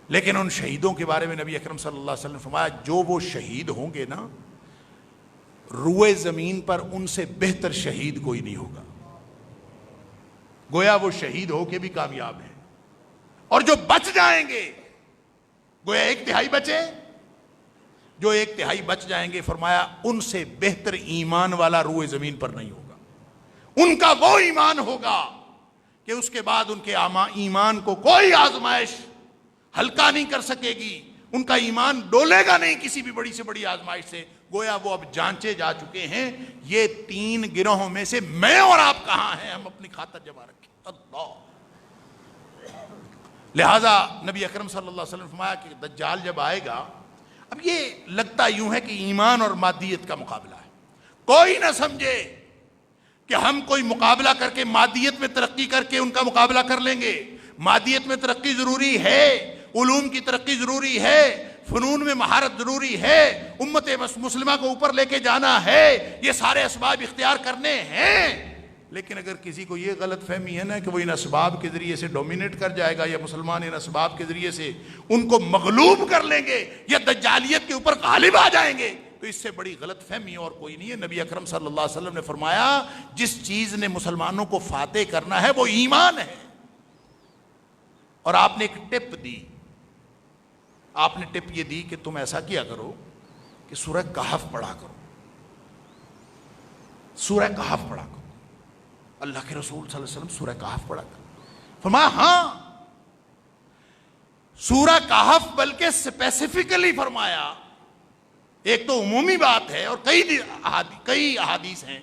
Speaker 1: لیکن ان شہیدوں کے بارے میں نبی اکرم صلی اللہ علیہ وسلم نے فرمایا جو وہ شہید ہوں گے نا, روئے زمین پر ان سے بہتر شہید کوئی نہیں ہوگا. گویا وہ شہید ہو کے بھی کامیاب ہیں. اور جو بچ جائیں گے, گویا 1/3 بچے, جو 1/3 بچ جائیں گے, فرمایا ان سے بہتر ایمان والا روئے زمین پر نہیں ہوگا. ان کا وہ ایمان ہوگا کہ اس کے بعد ان کے ایمان کو کوئی آزمائش ہلکا نہیں کر سکے گی, ان کا ایمان ڈولے گا نہیں کسی بھی بڑی سے بڑی آزمائش سے. گویا وہ اب جانچے جا چکے ہیں. یہ 3 گروہوں میں سے میں اور آپ کہاں ہیں؟ ہم اپنی خاطر جمع رکھیں. اللہ. لہذا نبی اکرم صلی اللہ علیہ وسلم نے فرمایا کہ دجال جب آئے گا, اب یہ لگتا یوں ہے کہ ایمان اور مادیت کا مقابلہ ہے. کوئی نہ سمجھے کہ ہم کوئی مقابلہ کر کے مادیت میں ترقی کر کے ان کا مقابلہ کر لیں گے. مادیت میں ترقی ضروری ہے, علوم کی ترقی ضروری ہے, فنون میں مہارت ضروری ہے, امت مسلمہ کو اوپر لے کے جانا ہے, یہ سارے اسباب اختیار کرنے ہیں. لیکن اگر کسی کو یہ غلط فہمی ہے نا کہ وہ ان اسباب کے ذریعے سے ڈومینیٹ کر جائے گا, یا مسلمان ان اسباب کے ذریعے سے ان کو مغلوب کر لیں گے, یا دجالیت کے اوپر غالب آ جائیں گے, تو اس سے بڑی غلط فہمی اور کوئی نہیں ہے. نبی اکرم صلی اللہ علیہ وسلم نے فرمایا جس چیز نے مسلمانوں کو فاتح کرنا ہے وہ ایمان ہے. اور آپ نے ایک ٹپ دی, آپ نے ٹپ یہ دی کہ تم ایسا کیا کرو کہ سورہ کہف پڑھا کرو, سورہ کہف پڑھا کرو. اللہ کے رسول صلی اللہ علیہ وسلم سورہ کہف پڑھا تھا؟ فرمایا ہاں، سورہ کہف بلکہ اسپیسیفکلی فرمایا، ایک تو عمومی بات ہے اور کئی احادیث ہیں،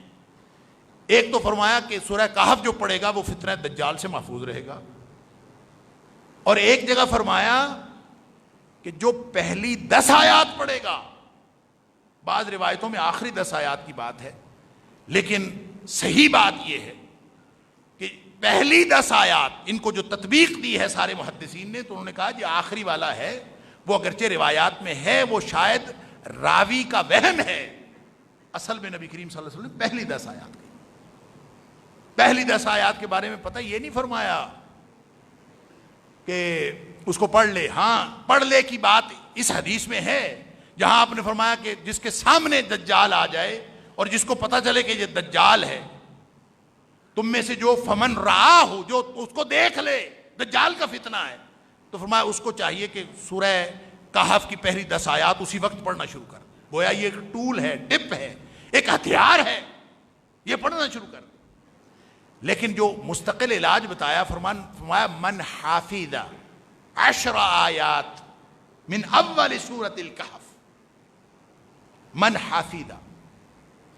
Speaker 1: ایک تو فرمایا کہ سورہ کہف جو پڑھے گا وہ فتنہ دجال سے محفوظ رہے گا، اور ایک جگہ فرمایا کہ جو پہلی 10 آیات پڑھے گا، بعض روایتوں میں آخری 10 آیات کی بات ہے، لیکن صحیح بات یہ ہے کہ پہلی 10 آیات، ان کو جو تطبیق دی ہے سارے محدثین نے، تو انہوں نے کہا یہ آخری والا ہے، وہ اگرچہ روایات میں ہے، وہ شاید راوی کا وہم ہے، اصل میں نبی کریم صلی اللہ علیہ وسلم نے پہلی 10 آیات کی، پہلی 10 آیات کے بارے میں پتہ یہ نہیں فرمایا کہ اس کو پڑھ لے، ہاں پڑھ لے کی بات اس حدیث میں ہے، جہاں آپ نے فرمایا کہ جس کے سامنے دجال آ جائے اور جس کو پتہ چلے کہ یہ دجال ہے، تم میں سے جو فمن رہا ہو، جو اس کو دیکھ لے دجال کا فتنہ ہے، تو فرمایا اس کو چاہیے کہ سورہ کہف کی پہلی 10 آیات اسی وقت پڑھنا شروع کر، گویا یہ ایک ٹول ہے، ٹپ ہے، ایک ہتھیار ہے، یہ پڑھنا شروع کر۔ لیکن جو مستقل علاج بتایا، فرمایا من حافظ 10 آیات من اول سورۃ الکہف، من حافظہ،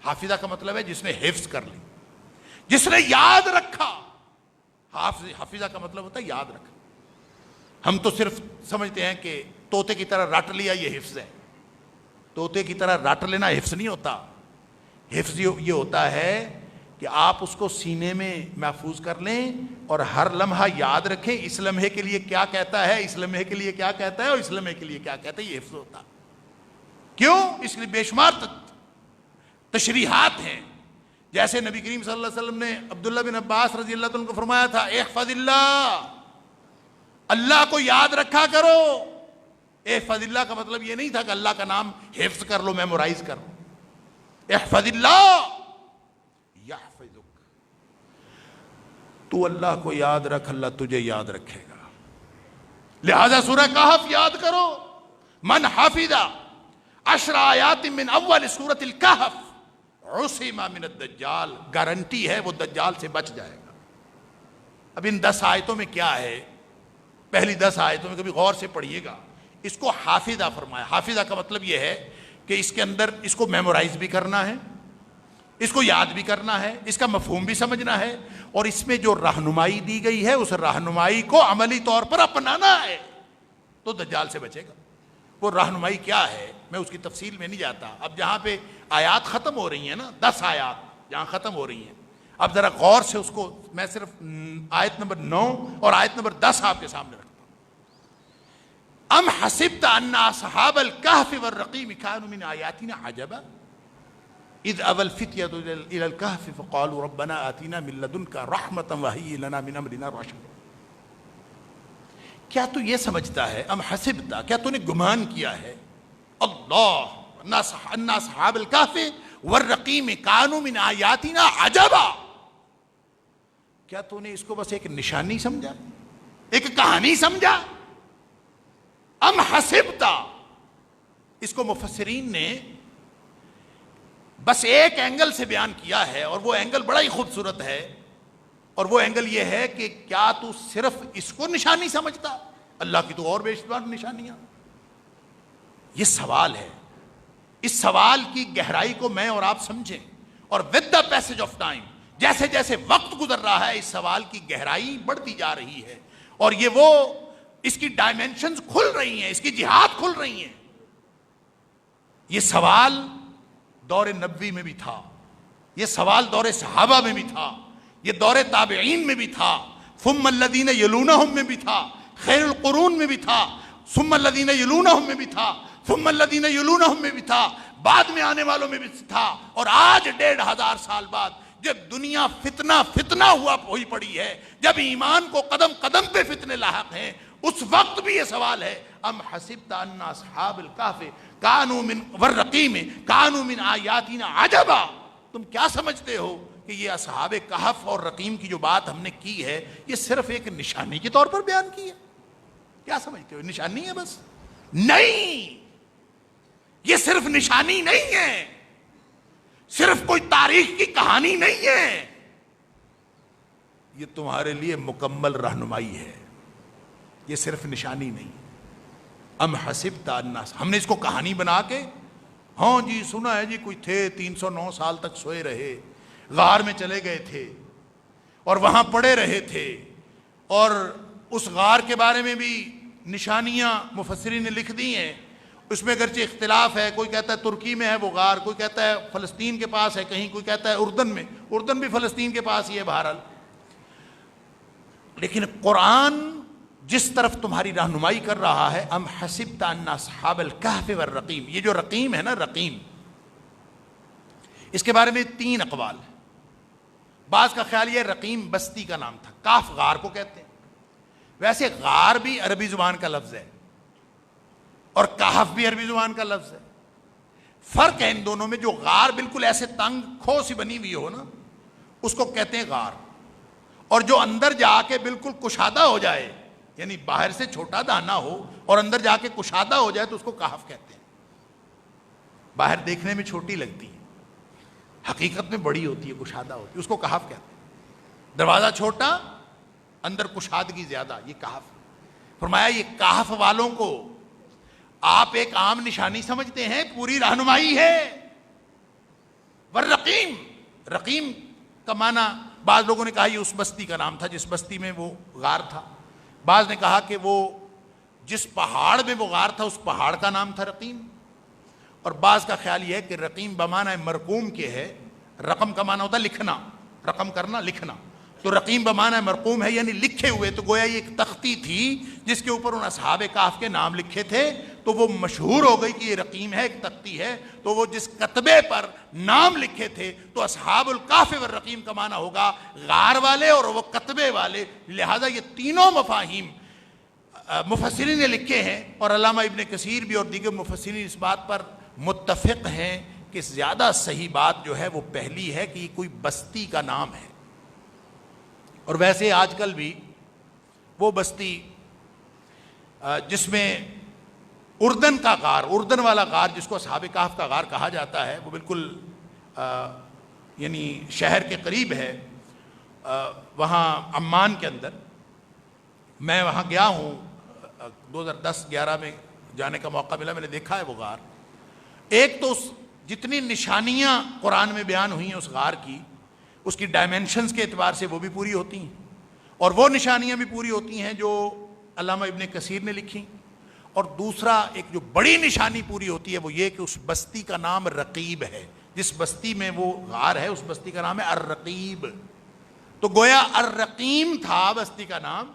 Speaker 1: حافظہ کا مطلب ہے جس نے حفظ کر لی، جس نے یاد رکھا، حافظہ کا مطلب ہوتا ہے یاد رکھا۔ ہم تو صرف سمجھتے ہیں کہ طوطے کی طرح رٹ لیا یہ حفظ ہے، طوطے کی طرح رٹ لینا حفظ نہیں ہوتا، حفظ یہ ہوتا ہے کہ آپ اس کو سینے میں محفوظ کر لیں اور ہر لمحہ یاد رکھیں، اس لمحے کے لیے کیا کہتا ہے، اس لمحے کے لیے کیا کہتا ہے، اور اس لمحے کے لیے کیا کہتا ہے، یہ حفظ ہوتا۔ کیوں؟ اس لیے بے شمار تشریحات ہیں، جیسے نبی کریم صلی اللہ علیہ وسلم نے عبداللہ بن عباس رضی اللہ عنہ کو فرمایا تھا، احفظ اللہ، اللہ کو یاد رکھا کرو۔ احفظ اللہ کا مطلب یہ نہیں تھا کہ اللہ کا نام حفظ کر لو، میمورائز کر لو، احفظ اللہ یحفظک، تو اللہ کو یاد رکھ، اللہ تجھے یاد رکھے گا۔ لہذا سورہ کہف یاد کرو، من حافظ 10 آیات من اول سورۃ الکہف عصم من الدجال، گارنٹی ہے وہ دجال سے بچ جائے گا۔ اب ان 10 آیتوں میں کیا ہے؟ پہلی 10 آیتوں میں کبھی غور سے پڑھیے گا، اس کو حافظہ فرمایا۔ حافظہ کا مطلب یہ ہے کہ اس کے اندر اس کو میمورائز بھی کرنا ہے، اس کو یاد بھی کرنا ہے، اس کا مفہوم بھی سمجھنا ہے، اور اس میں جو رہنمائی دی گئی ہے اس رہنمائی کو عملی طور پر اپنانا ہے، تو دجال سے بچے گا۔ وہ رہنمائی کیا ہے میں اس کی تفصیل میں نہیں جاتا۔ اب جہاں پہ آیات ختم ہو رہی ہیں نا، 10 آیات جہاں ختم ہو رہی ہیں، اب ذرا غور سے اس کو میں صرف آیت نمبر 9 اور آیت نمبر 10 آپ کے سامنے رکھتا ہوں۔ ام حسبت ان اصحاب الکہف والرقیم کانوا من آیاتنا عجبا اذ اوى الفتية الى الكهف فقالوا ربنا آتنا من لدنك رحمة وهيئ لنا من امرنا رشدا۔ کیا تو یہ سمجھتا ہے، ام حسبتا، کیا تو نے گمان کیا ہے، اللہ ان اصحاب الکہف والرقیم کانوا من آیاتنا عجبا، کیا تو نے اس کو بس ایک نشانی سمجھا، ایک کہانی سمجھا؟ ام حسبتا، اس کو مفسرین نے بس ایک اینگل سے بیان کیا ہے، اور وہ اینگل بڑا ہی خوبصورت ہے، اور وہ اینگل یہ ہے کہ کیا تو صرف اس کو نشانی سمجھتا؟ اللہ کی تو اور بے شمار نشانیاں۔ یہ سوال ہے، اس سوال کی گہرائی کو میں اور آپ سمجھیں، اور with the passage of time, جیسے جیسے وقت گزر رہا ہے اس سوال کی گہرائی بڑھتی جا رہی ہے، اور یہ وہ اس کی ڈائمینشنز کھل رہی ہیں، اس کی جہات کھل رہی ہیں۔ یہ سوال دور نبوی میں بھی تھا، یہ سوال دور صحابہ میں بھی تھا، یہ دور تابعین میں بھی تھا، ثم الذین یلونہم میں بھی تھا، خیر القرون میں بھی تھا، ثم الذین یلونہم میں بھی تھا، ثم الذین یلونہم میں بھی تھا، بعد میں آنے والوں میں بھی تھا، اور آج 1500 سال بعد جب دنیا فتنہ ہوئی پڑی ہے، جب ایمان کو قدم قدم پہ فتنے لاحق ہیں، اس وقت بھی یہ سوال ہے، ام حسبت ان اصحاب الکہف کانوا من والرقیم کانوا من آیاتنا عجبا، تم کیا سمجھتے ہو کہ یہ اصحاب کہف اور رقیم کی جو بات ہم نے کی ہے، یہ صرف ایک نشانی کے طور پر بیان کی ہے؟ کیا سمجھتے ہو نشانی ہے بس؟ نہیں، یہ صرف نشانی نہیں ہے، صرف کوئی تاریخ کی کہانی نہیں ہے، یہ تمہارے لیے مکمل رہنمائی ہے، یہ صرف نشانی نہیں۔ ام حسبت الناس، ہم نے اس کو کہانی بنا کے، ہاں جی سنا ہے جی کوئی تھے 309 سال تک سوئے رہے، غار میں چلے گئے تھے اور وہاں پڑے رہے تھے، اور اس غار کے بارے میں بھی نشانیاں مفسرین نے لکھ دی ہیں۔ اس میں اگرچہ اختلاف ہے، کوئی کہتا ہے ترکی میں ہے وہ غار، کوئی کہتا ہے فلسطین کے پاس ہے کہیں، کوئی کہتا ہے اردن میں، اردن بھی فلسطین کے پاس ہی ہے بہرحال۔ لیکن قرآن جس طرف تمہاری رہنمائی کر رہا ہے، ام حسبت ان اصحاب الکہف والرقیم، یہ جو رقیم ہے نا، رقیم، اس کے بارے میں 3 اقوال ہیں۔ بعض کا خیال یہ رقیم بستی کا نام تھا، کاف غار کو کہتے ہیں۔ ویسے غار بھی عربی زبان کا لفظ ہے اور کہف بھی عربی زبان کا لفظ ہے۔ فرق ہے ان دونوں میں، جو غار بالکل ایسے تنگ کھو سی بنی ہوئی ہو نا، اس کو کہتے ہیں غار، اور جو اندر جا کے بالکل کشادہ ہو جائے، یعنی باہر سے چھوٹا دانہ ہو اور اندر جا کے کشادہ ہو جائے، تو اس کو کہف کہتے ہیں۔ باہر دیکھنے میں چھوٹی لگتی ہے، حقیقت میں بڑی ہوتی ہے، کشادہ ہوتی ہے، اس کو کہف کہتے ہیں۔ دروازہ چھوٹا، اندر کشادگی زیادہ، یہ کہف۔ فرمایا یہ کہف والوں کو آپ ایک عام نشانی سمجھتے ہیں، پوری رہنمائی ہے۔ والرقیم، رقیم کا معنی بعض لوگوں نے کہا یہ اس بستی کا نام تھا جس بستی میں وہ غار تھا، بعض نے کہا کہ وہ جس پہاڑ میں وہ غار تھا اس پہاڑ کا نام تھا رقیم، اور بعض کا خیال یہ ہے کہ رقیم بمعنی مرقوم کے ہے، رقم کا معنی ہوتا ہے لکھنا، رقم کرنا، لکھنا، تو رقیم بمعنی مرقوم ہے یعنی لکھے ہوئے۔ تو گویا یہ ایک تختی تھی جس کے اوپر ان اصحاب کہف کے نام لکھے تھے، تو وہ مشہور ہو گئی کہ یہ رقیم ہے، ایک تختی ہے، تو وہ جس کتبے پر نام لکھے تھے، تو اصحاب الکہف والرقیم کا معنی ہوگا غار والے اور وہ کتبے والے۔ لہذا یہ تینوں مفاہیم مفسرین نے لکھے ہیں، اور علامہ ابن کثیر بھی اور دیگر مفسرین اس بات پر متفق ہیں کہ زیادہ صحیح بات جو ہے وہ پہلی ہے کہ یہ کوئی بستی کا نام ہے۔ اور ویسے آج کل بھی وہ بستی جس میں اردن کا غار، اردن والا غار جس کو اصحاب کہف کا غار کہا جاتا ہے، وہ بالکل یعنی شہر کے قریب ہے، وہاں عمان کے اندر۔ میں وہاں گیا ہوں 2010-11 میں جانے کا موقع ملا، میں نے دیکھا ہے وہ غار۔ ایک تو جتنی نشانیاں قرآن میں بیان ہوئی ہیں اس غار کی، اس کی ڈائمنشنز کے اعتبار سے وہ بھی پوری ہوتی ہیں، اور وہ نشانیاں بھی پوری ہوتی ہیں جو علامہ ابن کثیر نے لکھی۔ اور دوسرا ایک جو بڑی نشانی پوری ہوتی ہے وہ یہ کہ اس بستی کا نام رقیب ہے، جس بستی میں وہ غار ہے اس بستی کا نام ہے الرقیب۔ تو گویا الرقیم تھا بستی کا نام،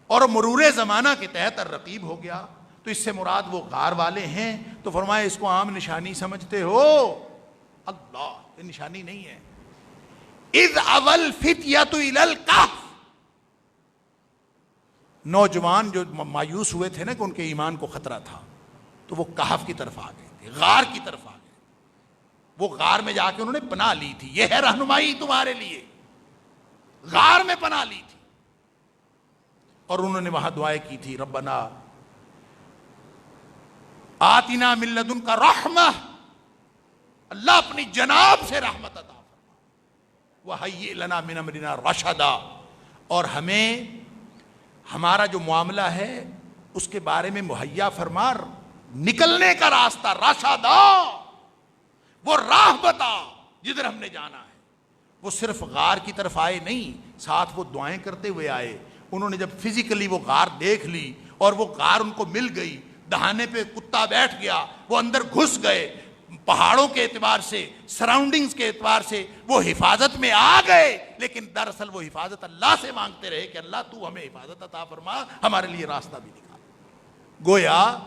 Speaker 1: اور مرور زمانہ کے تحت الرقیب ہو گیا، تو اس سے مراد وہ غار والے ہیں۔ تو فرمایا اس کو عام نشانی سمجھتے ہو؟ اللہ، یہ نشانی نہیں ہے۔ اذ اول فتیۃ الی الکہف، نوجوان جو مایوس ہوئے تھے نا کہ ان کے ایمان کو خطرہ تھا، تو وہ کہف کی طرف آ گئے تھے، غار کی طرف آ گئے، وہ غار میں جا کے انہوں نے پناہ لی تھی۔ یہ ہے رہنمائی تمہارے لیے، غار میں پناہ لی تھی، اور انہوں نے وہاں دعائیں کی تھی، ربنا آتنا من لدنک رحمہ، اللہ اپنی جناب سے رحمت عطا فرما، وہیئ لنا من امرنا رشدا، اور ہمیں ہمارا جو معاملہ ہے اس کے بارے میں مہیا فرما نکلنے کا راستہ، رشدا، وہ راہ بتا جدھر ہم نے جانا ہے۔ وہ صرف غار کی طرف آئے نہیں، ساتھ وہ دعائیں کرتے ہوئے آئے۔ انہوں نے جب فزیکلی وہ غار دیکھ لی اور وہ غار ان کو مل گئی، دہانے پہ کتا بیٹھ گیا، وہ اندر گھس گئے، پہاڑوں کے اعتبار سے، سراؤنڈنگز کے اعتبار سے وہ حفاظت میں آ گئے، لیکن دراصل وہ حفاظت اللہ سے مانگتے رہے کہ اللہ تو ہمیں حفاظت عطا فرما، ہمارے لیے راستہ بھی نکال۔ گویا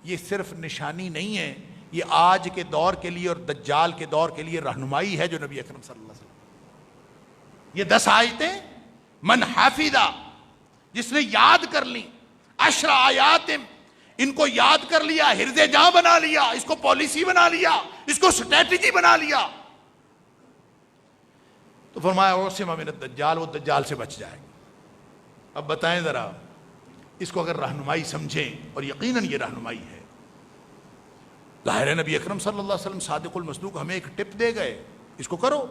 Speaker 1: یہ صرف نشانی نہیں ہے، یہ آج کے دور کے لیے اور دجال کے دور کے لیے رہنمائی ہے جو نبی اکرم صلی اللہ علیہ وسلم۔ یہ 10 آیتیں من حافظہ، جس نے یاد کر لی، 10 آیات ان کو یاد کر لیا، حرز جاں بنا لیا، اس کو پالیسی بنا لیا، اس کو سٹریٹجی بنا لیا، تو فرمایا عصم من الدجال، وہ دجال سے بچ جائے گا۔ اب بتائیں ذرا، اس کو اگر رہنمائی سمجھیں، اور یقیناً یہ رہنمائی ہے، ظاہر نبی اکرم صلی اللہ علیہ وسلم صادق المصدوق ہمیں ایک ٹپ دے گئے، اس کو کرو۔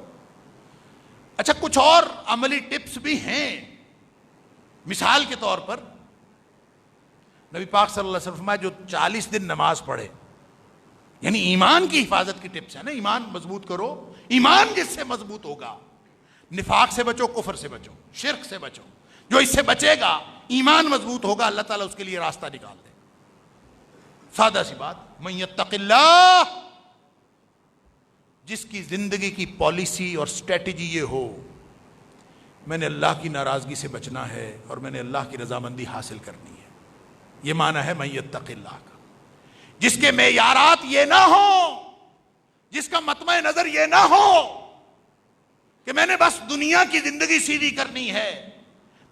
Speaker 1: اچھا کچھ اور عملی ٹپس بھی ہیں. مثال کے طور پر نبی پاک صلی اللہ علیہ وسلم فرمایا جو 40 دن نماز پڑھے، یعنی ایمان کی حفاظت کی ٹپس ہے نا. ایمان مضبوط کرو. ایمان جس سے مضبوط ہوگا، نفاق سے بچو، کفر سے بچو، شرک سے بچو. جو اس سے بچے گا، ایمان مضبوط ہوگا، اللہ تعالیٰ اس کے لیے راستہ نکال دے. سادہ سی بات. من یتق اللہ، جس کی زندگی کی پالیسی اور سٹریٹجی یہ ہو میں نے اللہ کی ناراضگی سے بچنا ہے اور میں نے اللہ کی رضامندی حاصل کرنی ہے، یہ معنی ہے من یتق اللہ کا. جس کے معیارات یہ نہ ہو، جس کا مطمع نظر یہ نہ ہو کہ میں نے بس دنیا کی زندگی سیدھی کرنی ہے،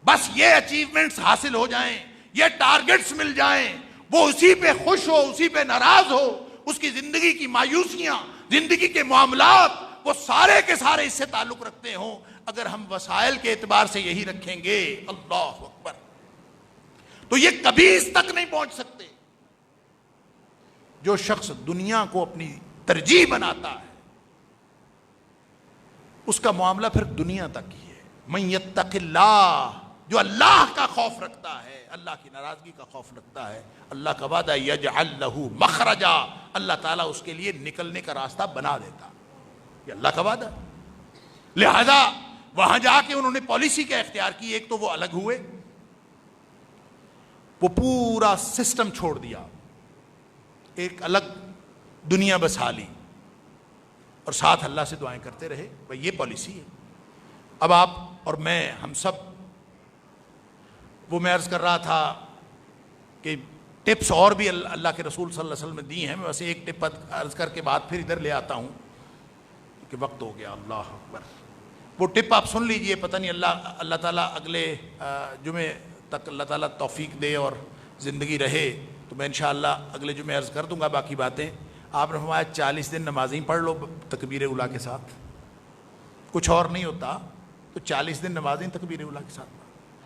Speaker 1: بس یہ اچیومنٹس حاصل ہو جائیں، یہ ٹارگٹس مل جائیں، وہ اسی پہ خوش ہو، اسی پہ ناراض ہو، اس کی زندگی کی مایوسیاں، زندگی کے معاملات وہ سارے کے سارے اس سے تعلق رکھتے ہوں. اگر ہم وسائل کے اعتبار سے یہی رکھیں گے، اللہ اکبر، تو یہ کبھی اس تک نہیں پہنچ سکتے. جو شخص دنیا کو اپنی ترجیح بناتا ہے اس کا معاملہ پھر دنیا تک ہی ہے. من یتق اللہ، جو اللہ کا خوف رکھتا ہے، اللہ کی ناراضگی کا خوف رکھتا ہے، اللہ کا وعدہ یجعل لہ مخرجا، اللہ تعالیٰ اس کے لیے نکلنے کا راستہ بنا دیتا. یہ اللہ کا وعدہ. لہذا وہاں جا کے انہوں نے پالیسی کیا اختیار کی؟ ایک تو وہ الگ ہوئے، وہ پورا سسٹم چھوڑ دیا، ایک الگ دنیا بسا لی، اور ساتھ اللہ سے دعائیں کرتے رہے. بھائی یہ پالیسی ہے. اب آپ اور میں، ہم سب، وہ میں عرض کر رہا تھا کہ ٹپس اور بھی اللہ کے رسول صلی اللہ علیہ وسلم نے دی ہیں. میں ویسے ایک ٹپ عرض کر کے بعد پھر ادھر لے آتا ہوں کہ وقت ہو گیا. اللہ اکبر. وہ ٹپ آپ سن لیجئے. پتہ نہیں اللہ تعالیٰ اگلے جمعے تک اللہ تعالیٰ توفیق دے اور زندگی رہے تو میں انشاءاللہ اگلے جمعے عرض کر دوں گا باقی باتیں. آپ نے فرمایا 40 دن نمازیں پڑھ لو تکبیر اولیٰ کے ساتھ، کچھ اور نہیں ہوتا تو 40 دن نمازیں تکبیر اولیٰ کے ساتھ،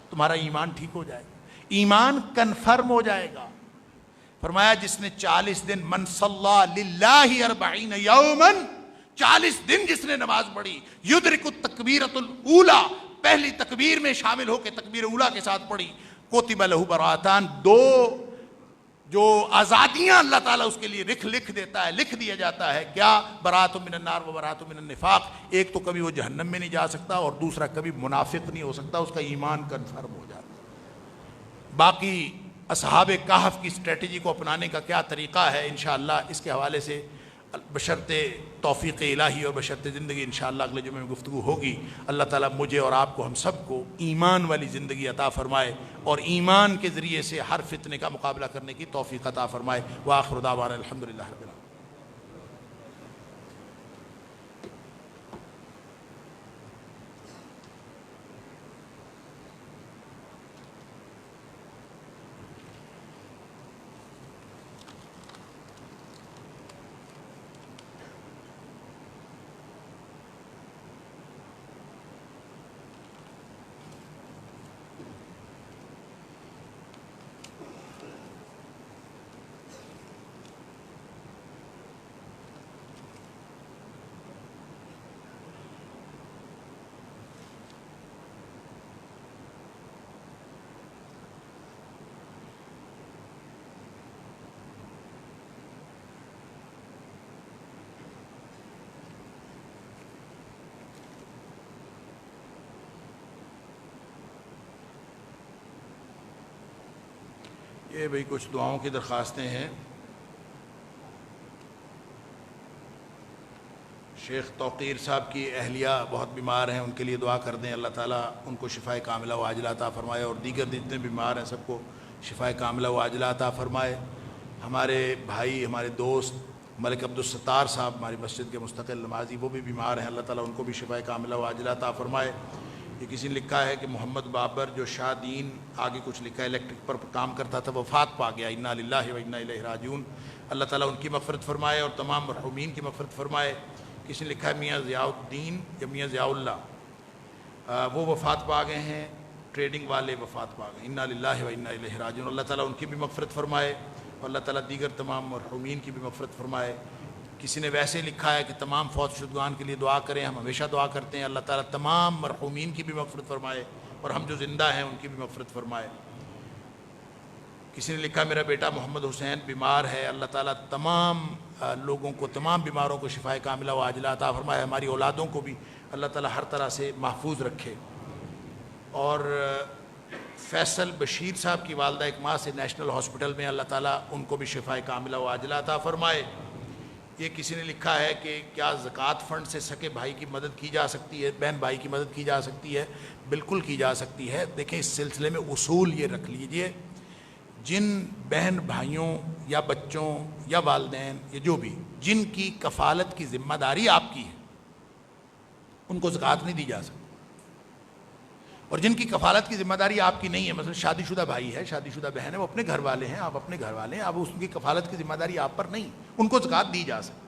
Speaker 1: تمہارا ایمان ٹھیک ہو جائے گا، ایمان کنفرم ہو جائے گا. فرمایا جس نے 40 دن، من صلی للہ 40 یوما، 40 دن جس نے نماز پڑھی، یدرک التکبیرۃ الاولیٰ، پہلی تکبیر میں شامل ہو کے تکبیر اولیٰ کے ساتھ پڑھی، کتب لہ براتان، 2 جو آزادیاں اللہ تعالیٰ اس کے لیے لکھ دیتا ہے، لکھ دیا جاتا ہے. کیا؟ برات من النار و برات من النفاق. ایک تو کبھی وہ جہنم میں نہیں جا سکتا، اور دوسرا کبھی منافق نہیں ہو سکتا، اس کا ایمان کنفرم ہو جاتا. باقی اصحاب کہف کی اسٹریٹجی کو اپنانے کا کیا طریقہ ہے، انشاءاللہ اس کے حوالے سے بشرط توفیق الہی اور بشرط زندگی انشاءاللہ اگلے جمعے میں گفتگو ہوگی. اللہ تعالیٰ مجھے اور آپ کو، ہم سب کو ایمان والی زندگی عطا فرمائے اور ایمان کے ذریعے سے ہر فتنے کا مقابلہ کرنے کی توفیق عطا فرمائے. وآخر دعوانا الحمدللہ رب العالمین. یہ بھئی کچھ دعاؤں کی درخواستیں ہیں. شیخ توقیر صاحب کی اہلیہ بہت بیمار ہیں، ان کے لیے دعا کر دیں، اللہ تعالیٰ ان کو شفائے کاملہ و عاجلہ عطا فرمائے، اور دیگر جتنے بیمار ہیں سب کو شفائے کاملہ و عاجلہ عطا فرمائے. ہمارے بھائی، ہمارے دوست ملک عبدالستار صاحب، ہماری مسجد کے مستقل نمازی، وہ بھی بیمار ہیں، اللہ تعالیٰ ان کو بھی شفائے کاملہ و عاجلہ عطا فرمائے. یہ کسی نے لکھا ہے کہ محمد بابر جو شاہ دین، آگے کچھ لکھا ہے، الیکٹرک پر کام کرتا تھا، وفات پا گیا. انا للہ و انا الیہ راجعون. اللہ تعالیٰ ان کی مغفرت فرمائے اور تمام مرحومین کی مغفرت فرمائے. کسی نے لکھا ہے میاں ضیاء الدین یا میاں ضیاء اللہ، وہ وفات پا گئے ہیں، ٹریڈنگ والے وفات پا گئے. انا للہ و انا الیہ راجعون. اللہ تعالیٰ ان کی بھی مغفرت فرمائے اور اللہ تعالیٰ دیگر تمام مرحومین کی بھی مغفرت فرمائے. کسی نے ویسے لکھا ہے کہ تمام فوت شدگان کے لیے دعا کریں. ہم ہمیشہ دعا کرتے ہیں اللہ تعالیٰ تمام مرحومین کی بھی مغفرت فرمائے اور ہم جو زندہ ہیں ان کی بھی مغفرت فرمائے. کسی نے لکھا میرا بیٹا محمد حسین بیمار ہے, اللہ تعالیٰ تمام لوگوں کو, تمام بیماروں کو شفائے کاملہ و عاجلہ عطا فرمائے. ہماری اولادوں کو بھی اللہ تعالیٰ ہر طرح سے محفوظ رکھے. اور فیصل بشیر صاحب کی والدہ ایک ماہ سے نیشنل ہاسپٹل میں, اللہ تعالیٰ ان کو بھی شفائے کاملہ و عاجلہ عطا فرمائے. یہ کسی نے لکھا ہے کہ کیا زکوٰۃ فنڈ سے سکے بھائی کی مدد کی جا سکتی ہے, بہن بھائی کی مدد کی جا سکتی ہے؟ بالکل کی جا سکتی ہے. دیکھیں اس سلسلے میں اصول یہ رکھ لیجئے, جن بہن بھائیوں یا بچوں یا والدین یا جو بھی جن کی کفالت کی ذمہ داری آپ کی ہے ان کو زکوٰۃ نہیں دی جا سکتی. اور جن کی کفالت کی ذمہ داری آپ کی نہیں ہے, مثلا شادی شدہ بھائی ہے, شادی شدہ بہن ہے, وہ اپنے گھر والے ہیں, آپ اپنے گھر والے ہیں, اب اس کی کفالت کی ذمہ داری آپ پر نہیں, ان کو زکوٰۃ دی جا سکتی.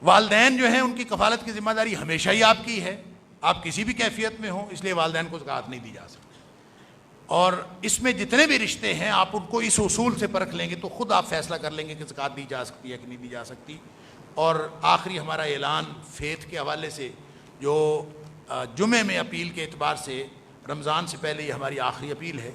Speaker 1: والدین جو ہیں ان کی کفالت کی ذمہ داری ہمیشہ ہی آپ کی ہے, آپ کسی بھی کیفیت میں ہوں, اس لیے والدین کو زکوٰۃ نہیں دی جا سکتی. اور اس میں جتنے بھی رشتے ہیں آپ ان کو اس اصول سے پرکھ لیں گے تو خود آپ فیصلہ کر لیں گے کہ زکوٰۃ دی جا سکتی ہے کہ نہیں دی جا سکتی. اور آخری ہمارا اعلان فیتھ کے حوالے سے, جو جمعے میں اپیل کے اعتبار سے رمضان سے پہلے یہ ہماری آخری اپیل ہے.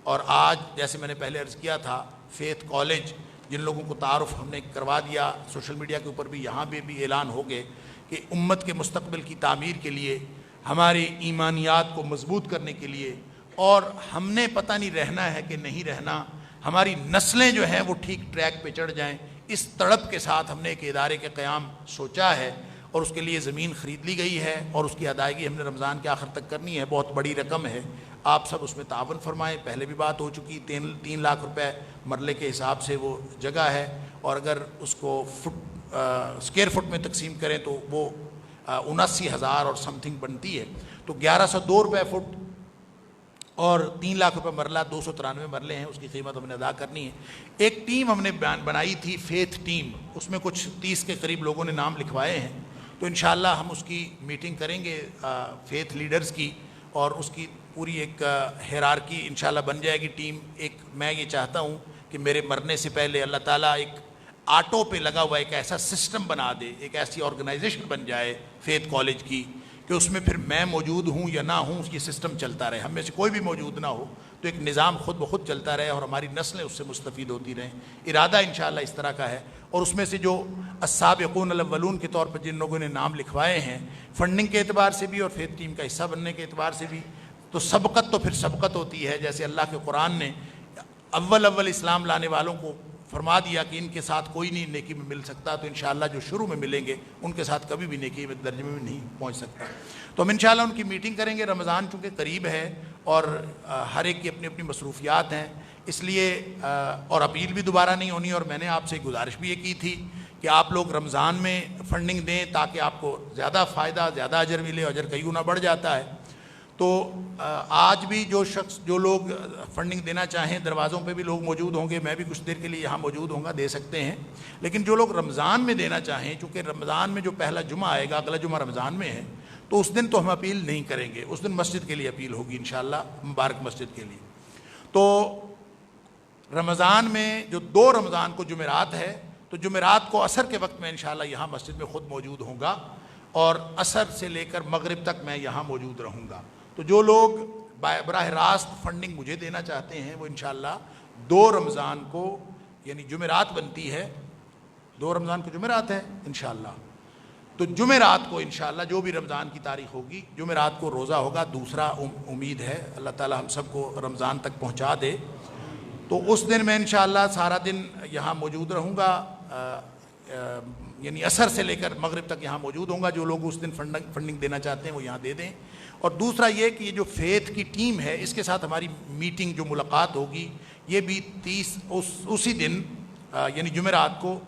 Speaker 1: اور آج جیسے میں نے پہلے عرض کیا تھا, فیتھ کالج جن لوگوں کو تعارف ہم نے کروا دیا, سوشل میڈیا کے اوپر بھی یہاں بھی اعلان ہو گئے کہ امت کے مستقبل کی تعمیر کے لیے, ہمارے ایمانیات کو مضبوط کرنے کے لیے, اور ہم نے پتہ نہیں رہنا ہے کہ نہیں رہنا, ہماری نسلیں جو ہیں وہ ٹھیک ٹریک پہ چڑھ جائیں, اس تڑپ کے ساتھ ہم نے ایک ادارے کے قیام سوچا ہے. اور اس کے لیے زمین خرید لی گئی ہے اور اس کی ادائیگی ہم نے رمضان کے آخر تک کرنی ہے. بہت بڑی رقم ہے, آپ سب اس میں تعاون فرمائیں. پہلے بھی بات ہو چکی, 3 لاکھ روپے مرلے کے حساب سے وہ جگہ ہے, اور اگر اس کو اسکوائر فٹ میں تقسیم کریں تو وہ 79,000 اور سم تھنگ بنتی ہے. تو 1102 روپے فٹ اور 3 لاکھ روپے مرلہ, 293 مرلے ہیں, اس کی قیمت ہم نے ادا کرنی ہے. ایک ٹیم ہم نے بنائی تھی, فیتھ ٹیم, اس میں کچھ 30 کے قریب لوگوں نے نام لکھوائے ہیں. تو انشاءاللہ ہم اس کی میٹنگ کریں گے فیتھ لیڈرز کی, اور اس کی پوری ایک ہیرارکی انشاءاللہ بن جائے گی ٹیم. ایک میں یہ چاہتا ہوں کہ میرے مرنے سے پہلے اللہ تعالیٰ ایک آٹو پہ لگا ہوا ایک ایسا سسٹم بنا دے, ایک ایسی آرگنائزیشن بن جائے فیتھ کالج کی کہ اس میں پھر میں موجود ہوں یا نہ ہوں, یہ سسٹم چلتا رہے. ہم میں سے کوئی بھی موجود نہ ہو تو ایک نظام خود بخود چلتا رہے اور ہماری نسلیں اس سے مستفید ہوتی رہیں. ارادہ انشاءاللہ اس طرح کا ہے. اور اس میں سے جو السابقون الاولون کے طور پر جن لوگوں نے نام لکھوائے ہیں, فنڈنگ کے اعتبار سے بھی اور فیتھ ٹیم کا حصہ بننے کے اعتبار سے بھی, تو سبقت تو پھر سبقت ہوتی ہے. جیسے اللہ کے قرآن نے اول اسلام لانے والوں کو فرما دیا کہ ان کے ساتھ کوئی نہیں نیکی میں مل سکتا, تو انشاءاللہ جو شروع میں ملیں گے ان کے ساتھ کبھی بھی نیکی میں درجے میں نہیں پہنچ سکتا. تو ہم انشاءاللہ ان کی میٹنگ کریں گے. رمضان چونکہ قریب ہے اور ہر ایک کی اپنی اپنی مصروفیات ہیں, اس لیے اور اپیل بھی دوبارہ نہیں ہونی. اور میں نے آپ سے گزارش بھی یہ کی تھی کہ آپ لوگ رمضان میں فنڈنگ دیں تاکہ آپ کو زیادہ فائدہ, زیادہ اجر ملے. اجر کئی گنا بڑھ جاتا ہے. تو آج بھی جو لوگ فنڈنگ دینا چاہیں, دروازوں پہ بھی لوگ موجود ہوں گے, میں بھی کچھ دیر کے لیے یہاں موجود ہوں گا, دے سکتے ہیں. لیکن جو لوگ رمضان میں دینا چاہیں, چونکہ رمضان میں جو پہلا جمعہ آئے گا, اگلا جمعہ رمضان میں ہے, تو اس دن تو ہم اپیل نہیں کریں گے. اس دن مسجد کے لیے اپیل ہوگی انشاءاللہ, مبارک مسجد کے لیے. تو رمضان میں جو 2 رمضان کو جمعرات ہے, تو جمعرات کو عصر کے وقت میں انشاءاللہ یہاں مسجد میں خود موجود ہوں گا, اور عصر سے لے کر مغرب تک میں یہاں موجود رہوں گا. تو جو لوگ براہ راست فنڈنگ مجھے دینا چاہتے ہیں وہ انشاءاللہ 2 رمضان کو, یعنی جمعرات بنتی ہے, 2 رمضان کو جمعرات ہے انشاءاللہ, تو جمعرات کو انشاءاللہ جو بھی رمضان کی تاریخ ہوگی, جمعرات کو روزہ ہوگا. دوسرا امید ہے اللہ تعالی ہم سب کو رمضان تک پہنچا دے, تو اس دن میں انشاءاللہ سارا دن یہاں موجود رہوں گا, یعنی عصر سے لے کر مغرب تک یہاں موجود ہوں گا. جو لوگ اس دن فنڈنگ دینا چاہتے ہیں وہ یہاں دے دیں. اور دوسرا یہ کہ یہ جو فیتھ کی ٹیم ہے, اس کے ساتھ ہماری میٹنگ جو ملاقات ہوگی, یہ بھی اسی دن یعنی جمعرات کو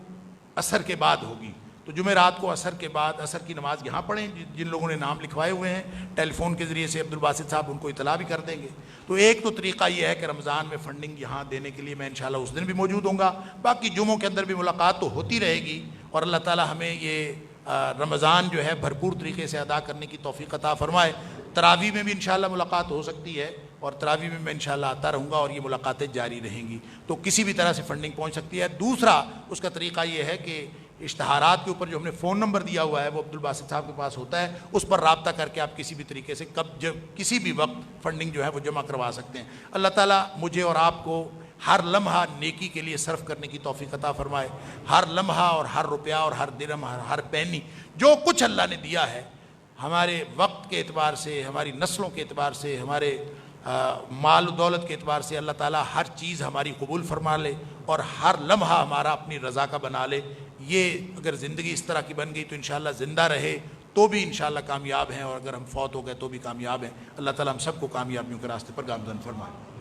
Speaker 1: عصر کے بعد ہوگی. تو جمعرات کو عصر کے بعد عصر کی نماز یہاں پڑھیں. جن لوگوں نے نام لکھوائے ہوئے ہیں ٹیلی فون کے ذریعے سے عبدالباسط صاحب ان کو اطلاع بھی کر دیں گے. تو ایک تو طریقہ یہ ہے کہ رمضان میں فنڈنگ یہاں دینے کے لیے میں انشاءاللہ اس دن بھی موجود ہوں گا. باقی جمعوں کے اندر بھی ملاقات تو ہوتی رہے گی, اور اللہ تعالی ہمیں یہ رمضان جو ہے بھرپور طریقے سے ادا کرنے کی توفیق عطا فرمائے. تراویح میں بھی انشاءاللہ ملاقات ہو سکتی ہے, اور تراویح میں انشاءاللہ آتا رہوں گا, اور یہ ملاقاتیں جاری رہیں گی. تو کسی بھی طرح سے فنڈنگ پہنچ سکتی ہے. دوسرا اس کا طریقہ یہ ہے کہ اشتہارات کے اوپر جو ہم نے فون نمبر دیا ہوا ہے وہ عبدالباسط صاحب کے پاس ہوتا ہے، اس پر رابطہ کر کے آپ کسی بھی طریقے سے کسی بھی وقت فنڈنگ جو ہے وہ جمع کروا سکتے ہیں۔ اللہ تعالیٰ مجھے اور آپ کو ہر لمحہ نیکی کے لیے صرف کرنے کی توفیق عطا فرمائے۔ ہر لمحہ اور ہر روپیہ اور ہر درہم ہر پینی جو کچھ اللہ نے دیا ہے، ہمارے وقت کے اعتبار سے، ہماری نسلوں کے اعتبار سے، ہمارے مال و دولت کے اعتبار سے، اللہ تعالیٰ ہر چیز ہماری قبول فرما لے اور ہر لمحہ ہمارا اپنی رضا کا بنا لے۔ یہ اگر زندگی اس طرح کی بن گئی تو انشاءاللہ زندہ رہے تو بھی انشاءاللہ کامیاب ہیں، اور اگر ہم فوت ہو گئے تو بھی کامیاب ہیں۔ اللہ تعالیٰ ہم سب کو کامیابیوں کے راستے پر گامزن فرمائے۔